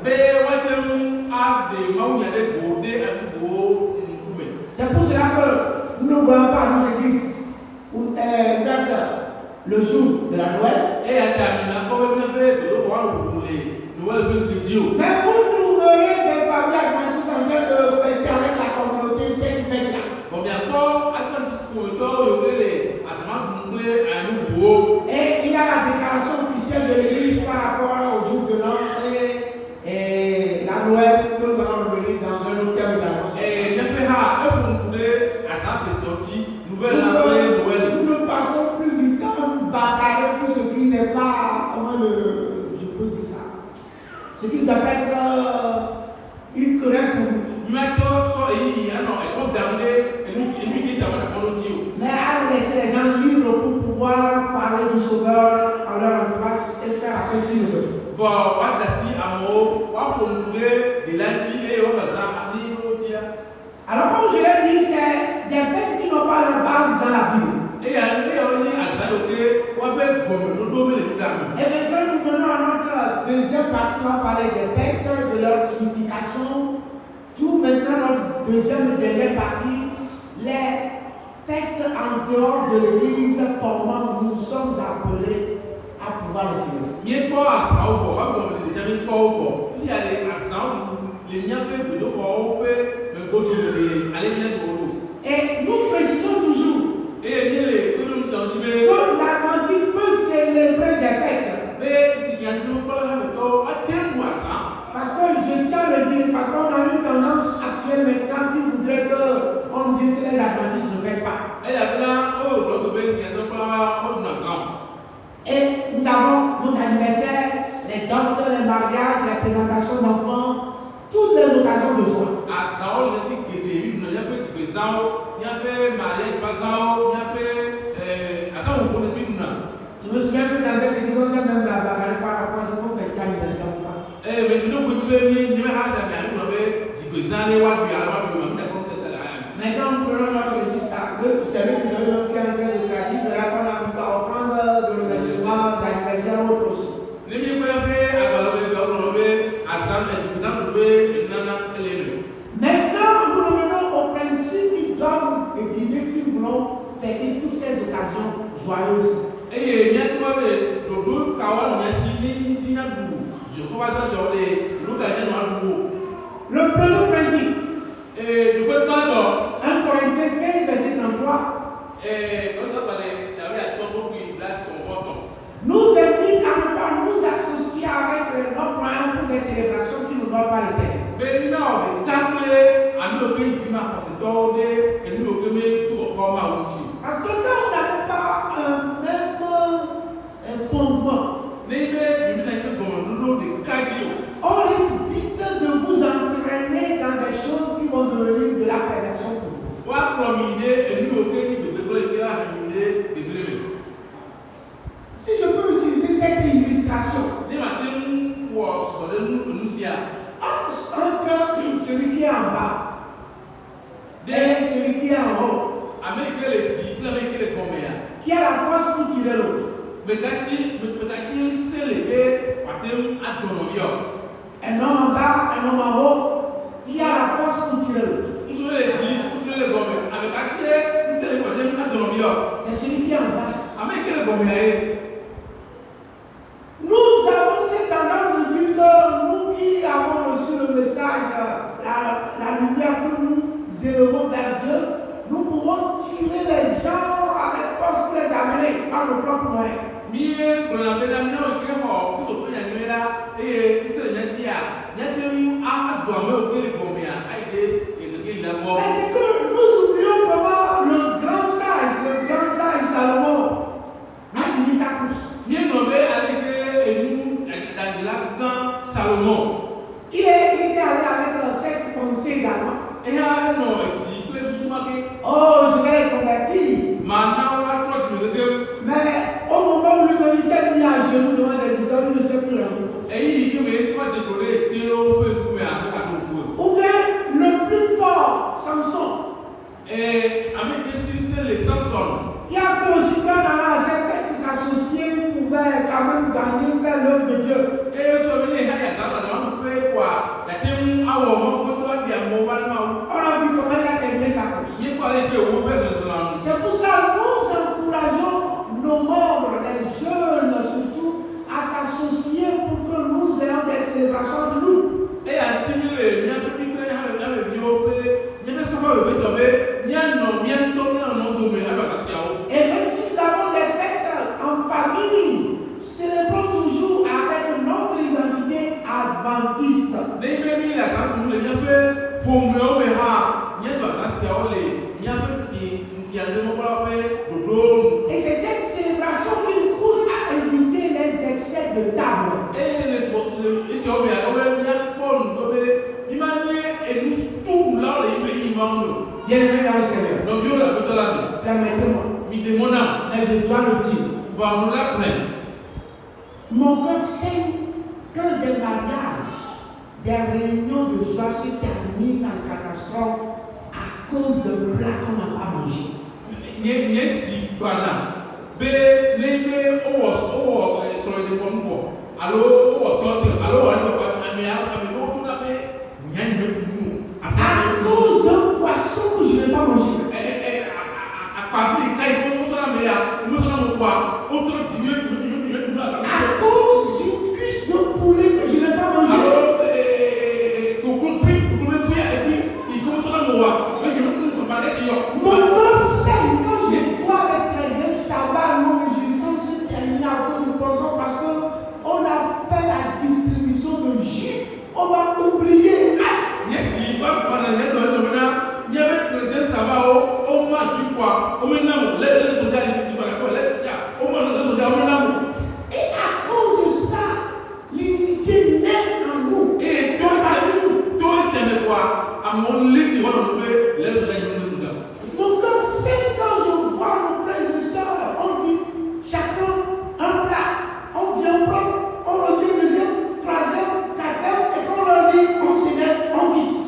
A: C'est pour cela que nous ne voyons pas nos églises ouvertes le jour de la Noël. Mais vous trouverez des familles adventistes en train de fêter avec la communauté cette fête-là. Et il y a la déclaration officielle de l'Église par rapport au jour de l'an et la Noël que nous allons revenir dans un autre thème également. Nous ne passons plus du temps bagarrer pour ce qui n'est pas, je peux dire ça, ce qui doit être une querelle pour nous. Mais à laisser les gens libres pour pouvoir parler du Sauveur à leur entourage et faire après si le veut. Alors comme je l'ai dit, c'est des fêtes qui n'ont pas leur base dans la Bible. Et maintenant nous venons à notre deuxième partie, on va parler des fêtes, de leur signification, tout deuxième et dernière partie, les faites en dehors de l'église, comment nous sommes appelés à pouvoir le Seigneur. Et nous précisons toujours que l'Adventiste peut célébrer des fêtes. Parce que je tiens à le dire, parce qu'on a une tendance actuelle maintenant qui voudrait qu'on nous dise que les Adventistes ne fêtent pas. Et nous avons nos anniversaires, les dons, les mariages, les présentations d'enfants, toutes les occasions de joie. Je me souviens que dans cette église, on s'est même bagarré par rapport à ce qu'on fêtait l'anniversaire ou pas. Maintenant, nous prenons notre registre. Vous savez que j'avais donc un peu de tradit, mais là, on a pu offrande de remerciement, d'anniversaire ou autre aussi. Maintenant, nous revenons au principe qui doit nous guider si nous voulons fêter toutes ces occasions joyeuses. Le premier principe, 1 Corinthiens 15, verset 33, nous invite à ne pas nous associer avec les non-croyants pour des célébrations qui ne donnent pas l'éternel. Parce que quand on n'avait pas un même fondement, on risque vite de vous entraîner dans des choses qui vont devenir de la perversion pour vous. Si je peux utiliser cette illustration entre celui qui est en bas et celui qui est en haut, qui a la force pour tirer l'autre. Un homme en bas, un homme en haut, qui a la force pour tirer l'autre. C'est celui qui est en bas. Nous avons cette tendance de dire que nous qui avons reçu le message, la lumière que nous élevons vers Dieu, nous pouvons tirer les gens avec force pour les amener par nos propres moyens. Mais c'est que nous oublions comment le grand sage Salomon a fini sa course. Il était allé avec cette pensée également. Oh, je vais les convertir. Mais au moment où lui s'est mis à genoux devant les idoles, il ne s'est plus rendu compte. Ou bien le plus fort, Samson, qui a pu aussi prendre à cette fête s'associer, pouvait quand même gagner vers l'œuvre de Dieu. On a vu comment il a terminé sa course. C'est pour ça que nous encourageons nos membres, les jeunes surtout, à s'associer pour que nous ayons des célébrations de nous. Et même si nous avons des fêtes en famille, célébrons toujours avec notre identité adventiste. Et c'est cette célébration qui nous pousse à éviter les excès de table. Bien-aimé dans le Seigneur, permettez-moi, mais je dois le dire. Mon cœur saigne quand des mariages, des réunions de joie se terminent en catastrophe à cause de plats qu'on n'a pas mangé. À cause de À cause d'une cuisse de poulet que je n'ai pas mangé. Mon corps saigne quand je vois le 13e sabbat, nos réjouissances se terminer à cause du poisson parce qu'on a fait la distribution de jus. On va oublier. Et à cause de ça, l'unité naît en nous. Et toi, c'est quoi? Mon cœur saigne quand je vois nos frères et sœurs. On dit chacun un plat. On vient prendre, on revient deuxième, troisième, quatrième, et quand on leur dit on s'énerve, on quitte.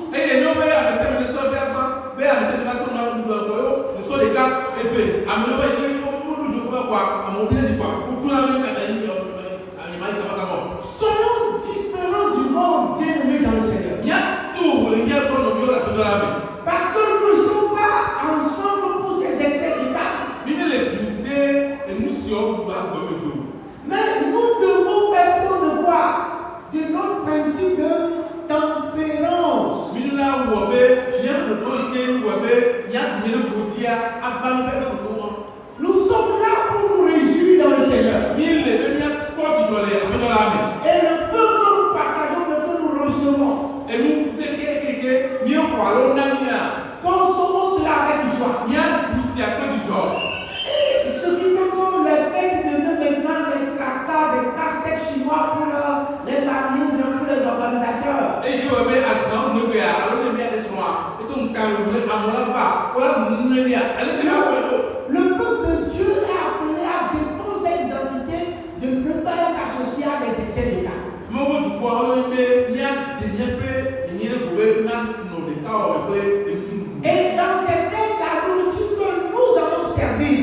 A: Soyons différents du monde, bien-aimés dans le Seigneur. Parce que nous ne sommes pas ensemble pour ces excès d'état. Mais nous devons faire preuve de quoi? De notre principe de tempérance. Nous sommes là pour nous réjouir dans le Seigneur. Et le peu que nous partageons, le peu nous recevons. Consommons cela avec joie. Et ce qui fait que les fêtes deviennent maintenant des tracas, des casse-têtes chinois pour les marines, pour les organisateurs. Le peuple de Dieu est appelé à défendre cette identité de ne pas être associé à des excès d'état. Et dans cette fête, la nourriture que nous allons servir,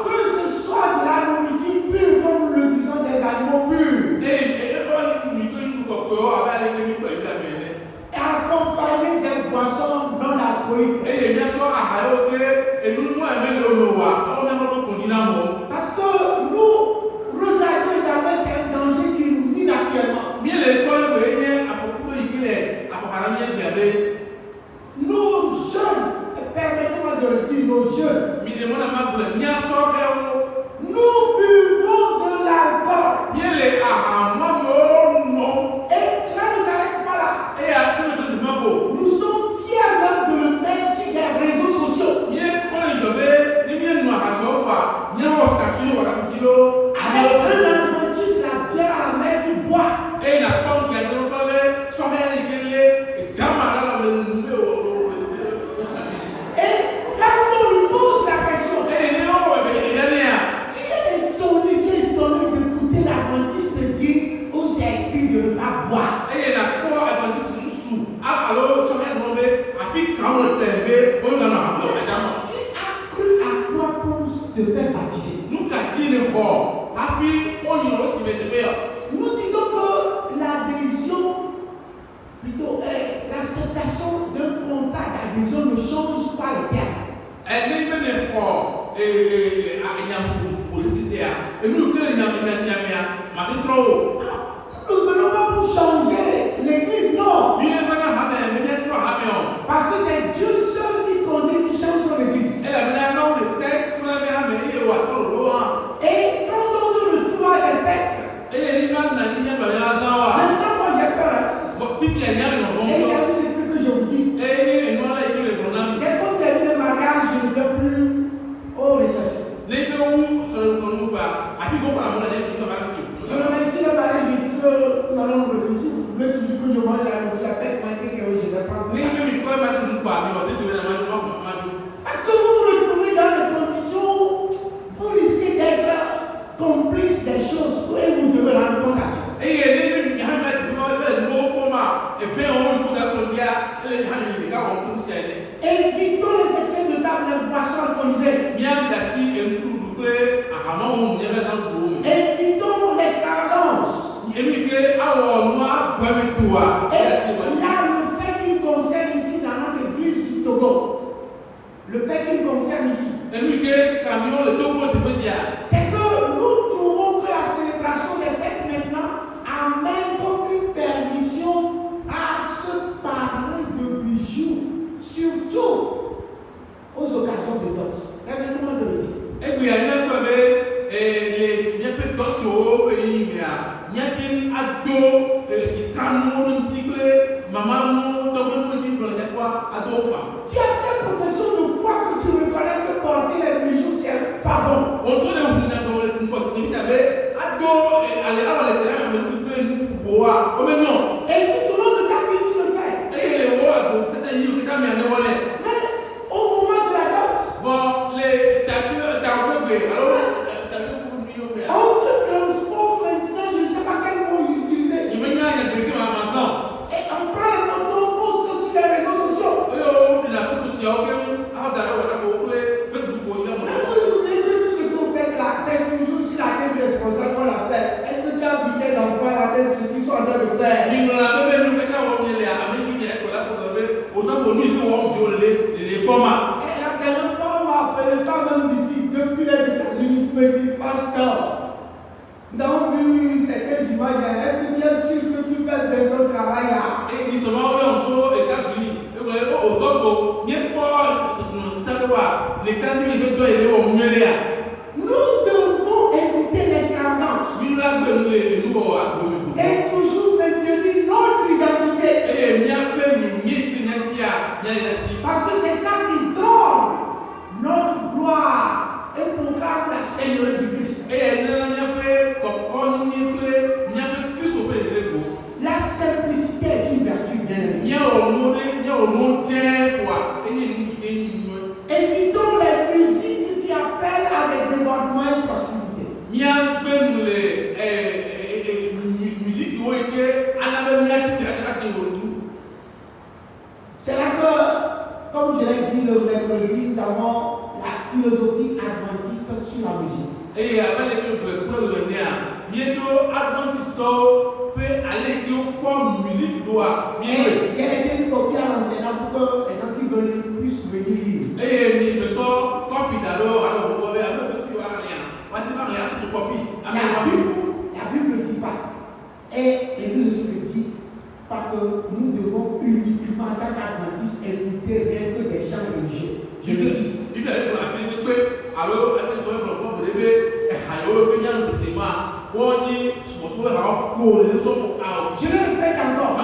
A: que ce soit de la nourriture pure, comme nous le disons, des aliments purs, et accompagné des boissons non alcooliques. Parce que nous regardons également, c'est un danger qui nous mine actuellement. Nos jeunes, permettez-moi de le dire, nos jeunes, nous buvons de l'alcool. Et cela ne s'arrête pas là. Nous sommes fiers même de le mettre sur les réseaux sociaux. Avec un adventiste, la bière à la mer qui boit. Et quand on lui pose la question, tu es étonné d'écouter l'adventiste dire aux écrits de ne pas boire. Tu as cru à quoi pour te faire baptiser? Nous disons que l'adhésion, plutôt l'acceptation d'un contrat d'adhésion ne change pas les termes. Nous ne venons pas pour changer l'église, non. Parce que c'est Dieu seul qui conduit, qui change son église. Et quand on se retrouve à des fêtes, maintenant moi j'ai peur. Et c'est un secret que je vous dis. Dès qu'on termine le mariage, je ne vais plus aux réceptions. Je remercie le mariage, je dis que nous allons nous retrouver. Si vous voulez toujours que je mange la fête, moi je dis que je vais prendre. Parce que vous vous retrouvez dans les conditions, vous risquez d'être complice des choses et vous devez rendre compte à Dieu. Évitons les excès de table, les boissons alcoolisées. Évitons l'extravagance. Et là, le fait qu'il concerne ici dans notre église du Togo. c'est que nous trouvons que la célébration des fêtes maintenant amène comme une permission à se parler de bijoux, surtout aux occasions de dot. Permettez-moi de le dire. Et puis, il y a même tu as fait profession de foi que tu reconnais que porter les bijoux, c'est pas bon. Et tout au long de ta vie, tu le fais. Mais au moment de la dot, on te transforme maintenant, je ne sais pas quel mot utiliser. Et on prend les photos, on poste sur les réseaux sociaux. Tout ce qu'on fait là, c'est toujours sur la tête responsable qu'on l'appelle. Est-ce que tu as vu tes enfants à la tête ce qu'ils sont en train de faire? Et la dernière fois, on m'a appelé, pas même d'ici, depuis les États-Unis, pour me dire, pasteur, nous avons vu certaines images. Est-ce que tu es sûr que tu fais bien ton travail là? Nous devons éviter l'extravagance et toujours maintenir notre identité. Parce que c'est ça qui donne notre gloire et proclame la Seigneurie du Christ. La simplicité est une vertu bien-aimée. Évitons les musiques qui appellent à des débordements et prospérité. C'est là que, comme je l'ai dit le mercredi, nous avons la philosophie adventiste sur la musique. Et j'ai laissé une copie à l'enseignant pour que les gens qui veulent puissent venir lire. La Bible ne dit pas. Et l'Église aussi le dit. Parce que nous devons uniquement, en tant qu'adventistes, écouter rien que des chants religieux. Je le dis. Je le répète encore.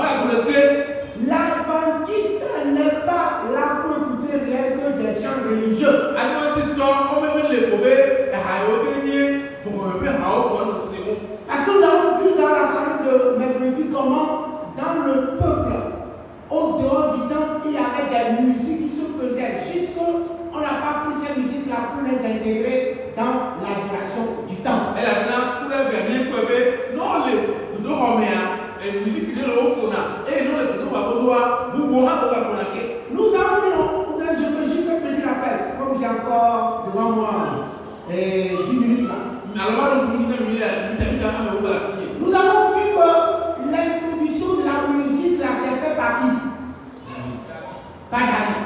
A: L'adventiste n'est pas là pour écouter rien que des chants religieux. Parce que nous avons vu dans la soirée de mercredi comment dans le peuple, au dehors du temple, il y avait des musiques qui se faisaient jusqu'on n'a pas pris ces musiques-là pour les intégrer dans l'adoration du temple. Nous avons vu, je veux juste un petit rappel, comme j'ai encore devant moi 10 minutes là. Nous avons vu que l'introduction de la musique là, c'est fait partie. Pas David.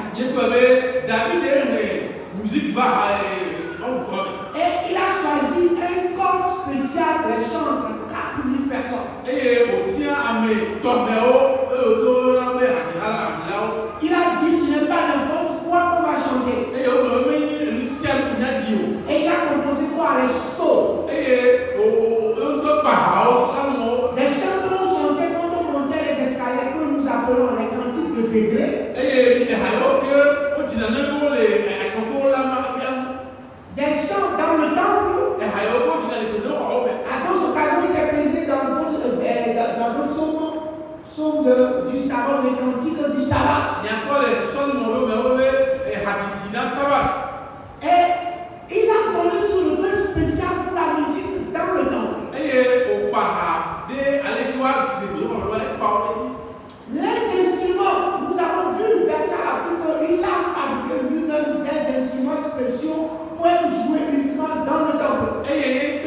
A: Et il a choisi un corps spécial, les chants entre 4000 personnes. Il a dit ce n'est pas n'importe quoi qu'on va chanter. Et il a composé quoi? Les sauts. Des chants qu'on chantait quand on montait les escaliers que nous appelons les cantiques de degré. Des chants dans le temple. À d'autres occasions, il s'est présé dans d'autres psaumes du sabbat, les cantiques du sabbat. Et il a donné sur le plan spécial pour la musique dans le temple. Les instruments, nous avons vu le verset à la il a fabriqué lui-même des instruments spéciaux pour être joués uniquement dans le temple. Et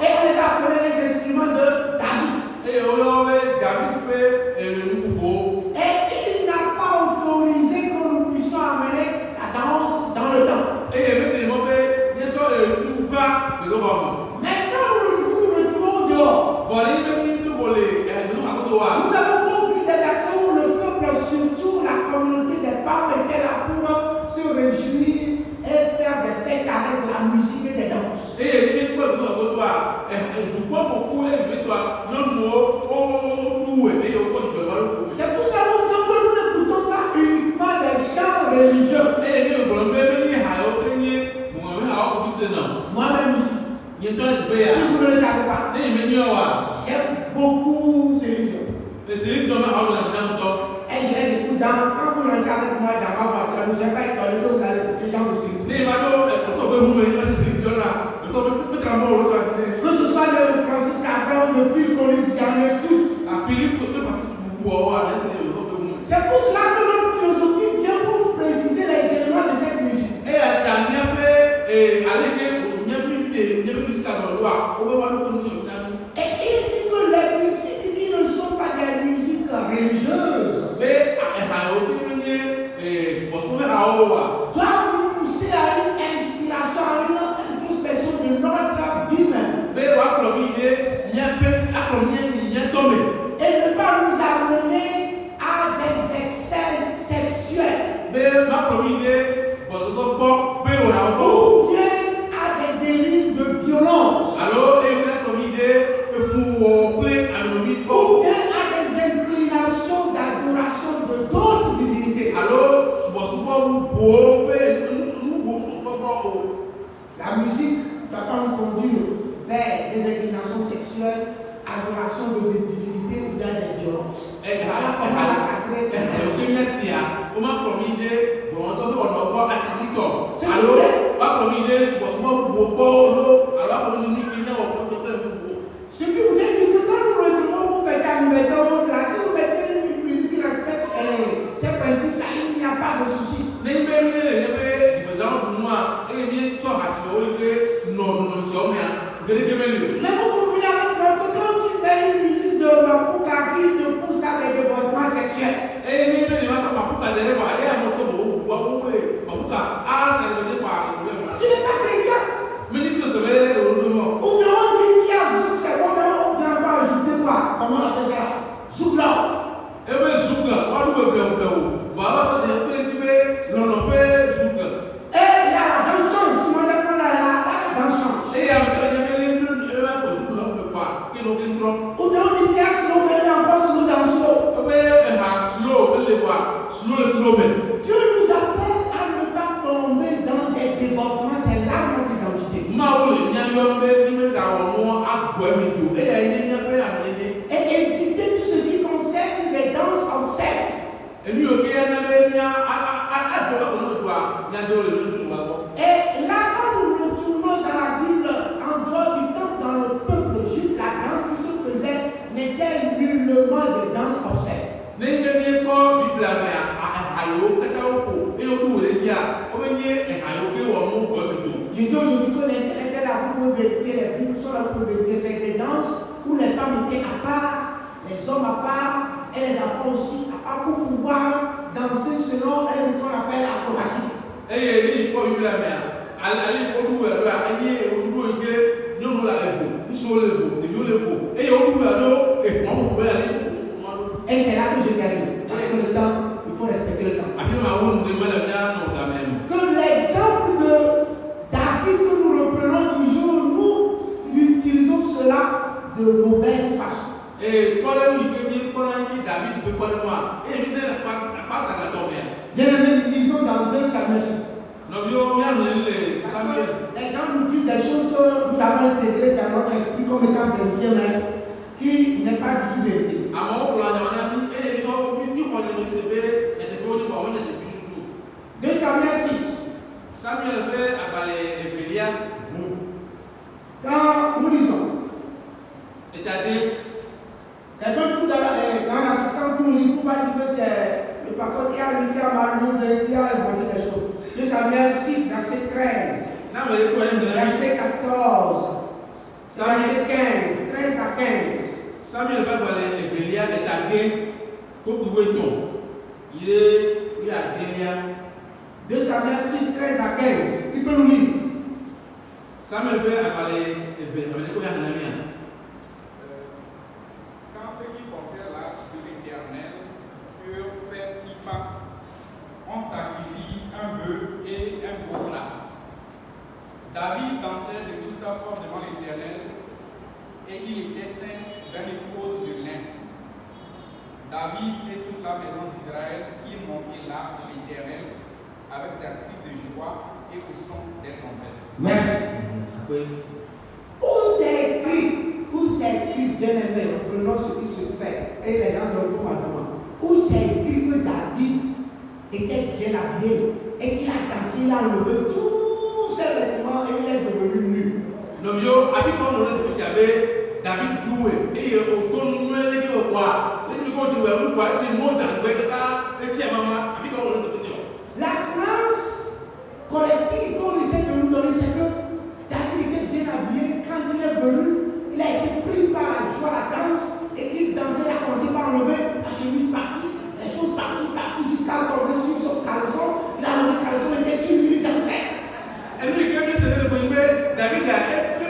A: on les a appelés les instruments de David. Et il n'a pas autorisé C'est pour ça que nous n'écoutons pas uniquement des chants religieux. Moi-même ici, si vous ne le savez pas, j'aime beaucoup Céline Dion. Et je les écoute quand vous rentrez avec moi dans ma voiture, vous n'êtes pas étonné que vous allez écouter Jean de Céline Dion. Que ce soit de Francis Cabrel ou de Phil Collins, j'en écoute. C'est pour cela que notre philosophie vient pour nous préciser les éléments de cette musique. Et il dit que les musiques qui ne sont pas des musiques religieuses doivent nous pousser à une inspiration, à une introspection de notre vie même. Et ne pas nous amener à des excès sexuels. Ou bien à des dérives de violence. Ou bien à des inclinations d'adoration de d'autres divinités. La musique ne doit pas nous conduire vers des inclinations sexuelles, adoration de divinités ou bien des violences. Ce qui vous dit que quand nous retrouvons pour fêter l'anniversaire, si vous mettez une musique qui respecte ces principes-là, il n'y a pas de souci. Mais vous comprenez avec moi que quand tu mets une musique de Mapuka qui te pousse à des développements sexuels, ce n'est pas chrétien. Ou bien on dit qu'il y a Zouk, c'est bon, mais on vient pas ajouter quoi? Comment on appelle ça? Zouk là. Et il y a la danse, tu m'as dit qu'on a la danse. Ou bien on dit qu'il y a slow, mais il y a encore slow dans slow. Dieu nous appelle à ne pas tomber dans des débordements, c'est là notre identité. Et éviter tout ce qui concerne les danses obscènes. Et là, quand nous retournons dans la Bible, en dehors du temps, dans le peuple juif, la danse qui se faisait n'était nullement de danse obscène. Je dis aujourd'hui que l'Internet est là pour vérifier les Bibles, sont là pour vérifier ces danses où les femmes étaient à part, les hommes à part et les enfants aussi à part pour pouvoir danser selon ce qu'on appelle acrobatique. Et c'est là que je termine. Parce que le temps, il faut respecter le temps. Que l'exemple de David que nous reprenons toujours, nous utilisons cela de mauvaise façon. Bien aimé, nous disons dans 2 Samuel 6. Parce que les gens nous disent des choses que nous avons intégrées dans notre esprit comme étant vérité, mais qui n'est pas du tout vérité. 2 Samuel 6. Quand nous lisons, quelqu'un tout dans l'assistant pour nous lit, pour pas dire que c'est le pasteur qui a inventé des choses. 2 Samuel 6, verset 13, verset 14, verset 15, 13 à 15.
B: Samuel va voir les Evelia et Tadé pour pouvoir tomber. Il est à Delia.
A: 2 Samuel 6, 13 à 15. Il peut nous lire.
B: Samuel va parler Evelia.
C: Quand ceux qui portaient l'arche de l'Éternel furent faits 6 pas, on sacrifie un bœuf et un veau plat. David dansait de toute sa force devant l'Éternel et il était saint d'un éphod de lin. David et toute la maison d'Israël firent monter l'arche de l'Éternel avec des cris de joie et au son des trompettes.
A: Merci. Où c'est écrit, bien aimé, prenons ce qui se fait, et les gens ne le font pas. Où c'est écrit que David était bien habillé et qu'il a dansé, il a levé tous ses vêtements et il est devenu nu.
B: Non, yo, avec comme on a dit, David doué, et il autour nous les gars quoi. Laissez-moi continuer, nous quoi, des mots dans le et tiens maman, avec comme on a dit.
A: La grâce collective qu'on essaie de nous donner, c'est que David était bien habillé. Quand il est venu, il a été pris par la joie, la danse, et qu'il dansait, il a commencé par enlever la chemise partie, les choses parties, jusqu'à tomber sur son caleçon. Il a enlevé le caleçon, il était tué, il dansait.
B: Et lui, quand il s'est levé, David a été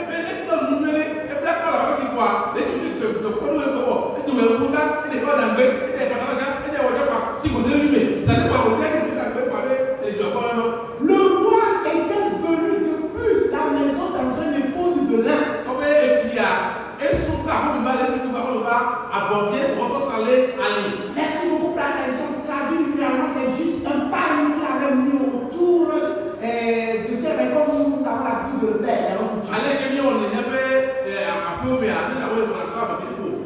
B: black collar, what you want? Listen to the Polo, to the Ruka, and the Godan Bay, and the Panaga, and the Wajapa, see what they mean. Sanapa will take it to that way, and your partner.
A: Le roi était venu depuis la maison dans un éphod de lin.
B: Comme et puis, et son carreau, il va laisser tout le bas, avant bien, on va s'aller à l'île.
A: Merci beaucoup pour la traduction. Traduit littéralement, c'est juste un pagne qu'il avait mis autour de ces comme nous avons l'habitude de le faire.
B: Allez, que bien, on est à peu près à la web pour la soirée,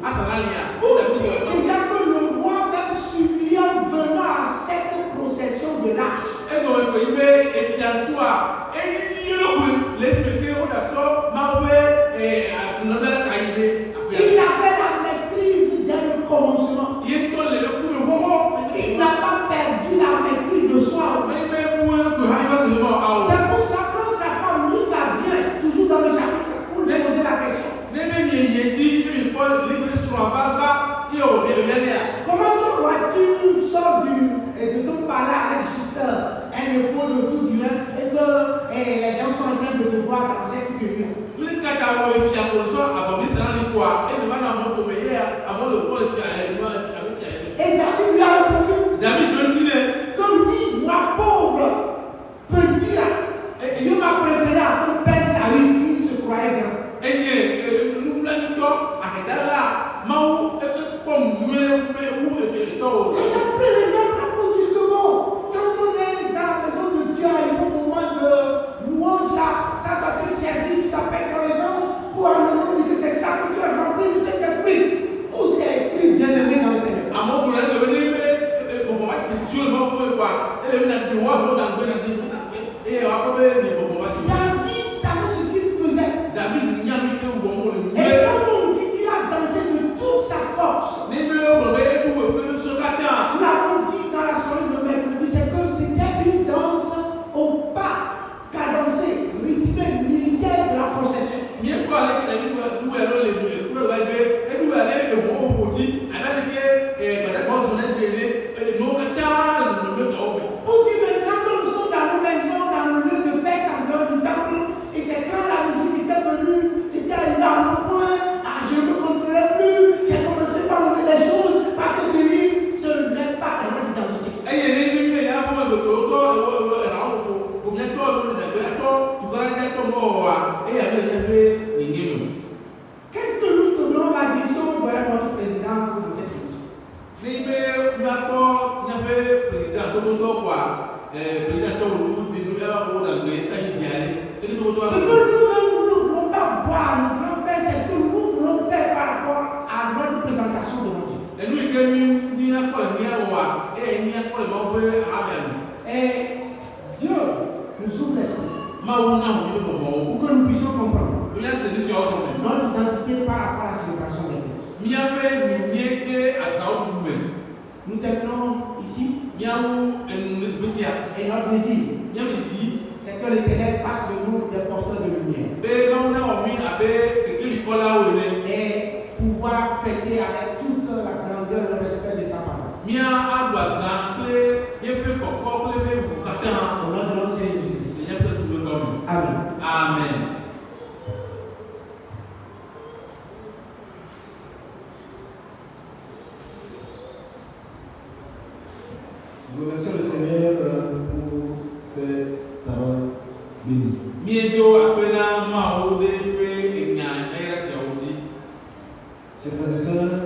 B: à Sanalia.
A: Pour dire déjà que le roi, même suppliant, venant à cette procession de l'arche,
B: et donc, il met et puis à toi, et il l'expliquer au dassault, et à notre cahier.
A: Il avait la maîtrise dès le commencement. Il n'a pas perdu la maîtrise de soi. C'est pour cela que sa femme Mika vient toujours dans le chapitre pour lui poser la question. Comment toi, tu sors de ton palais avec juste un épaule autour du lin et que les gens sont en train de te voir dans cette tenue? Et David lui a répondu que lui, moi pauvre, petit là, Dieu m'a préféré à ton père Saül qui se croyait grand. J'ai pris l'exemple pour dire que bon, quand on est dans la maison de Dieu, à un moment de louange là, ça doit te saisir, tu t'appelles connaissance pour aller dire que c'est ça que tu es rempli de cet esprit. Où c'est écrit bien aimé dans le Seigneur. David savait ce qu'il faisait. Et quand on dit qu'il a dansé de toute sa force, nous l'avons dit dans la soirée de mercredi, c'est que c'était une danse au pas, cadencée, rythmée, militaire de la procession. Pour dire maintenant que nous sommes dans nos maisons, dans le lieu de fête, en dehors du temple, et c'est quand la musique était venue, c'était arrivé à mon point, je ne me contrôlais plus, j'ai commencé par lever des choses, par te tenir, ce n'est pas ta notre identité. Qu'est-ce que nous te donnons l'addition pour notre président dans cette émission? Ce que nous-mêmes nous ne voulons pas voir, nous voulons faire, c'est ce que nous voulons faire par rapport à notre présentation de notre Dieu. Et Dieu nous ouvre l'esprit pour que nous puissions comprendre notre identité par rapport à la célébration des fêtes. Nous terminons ici. Et notre désir, c'est que l'Éternel fasse de nous des porteurs de lumière. Et pouvoir fêter avec toute la grandeur et le respect de sa parole. Au nom de l'ancien Jésus. Amen.
B: Amen.
D: Nous remercions le Seigneur pour ces paroles bénies. Chers frères et sœurs,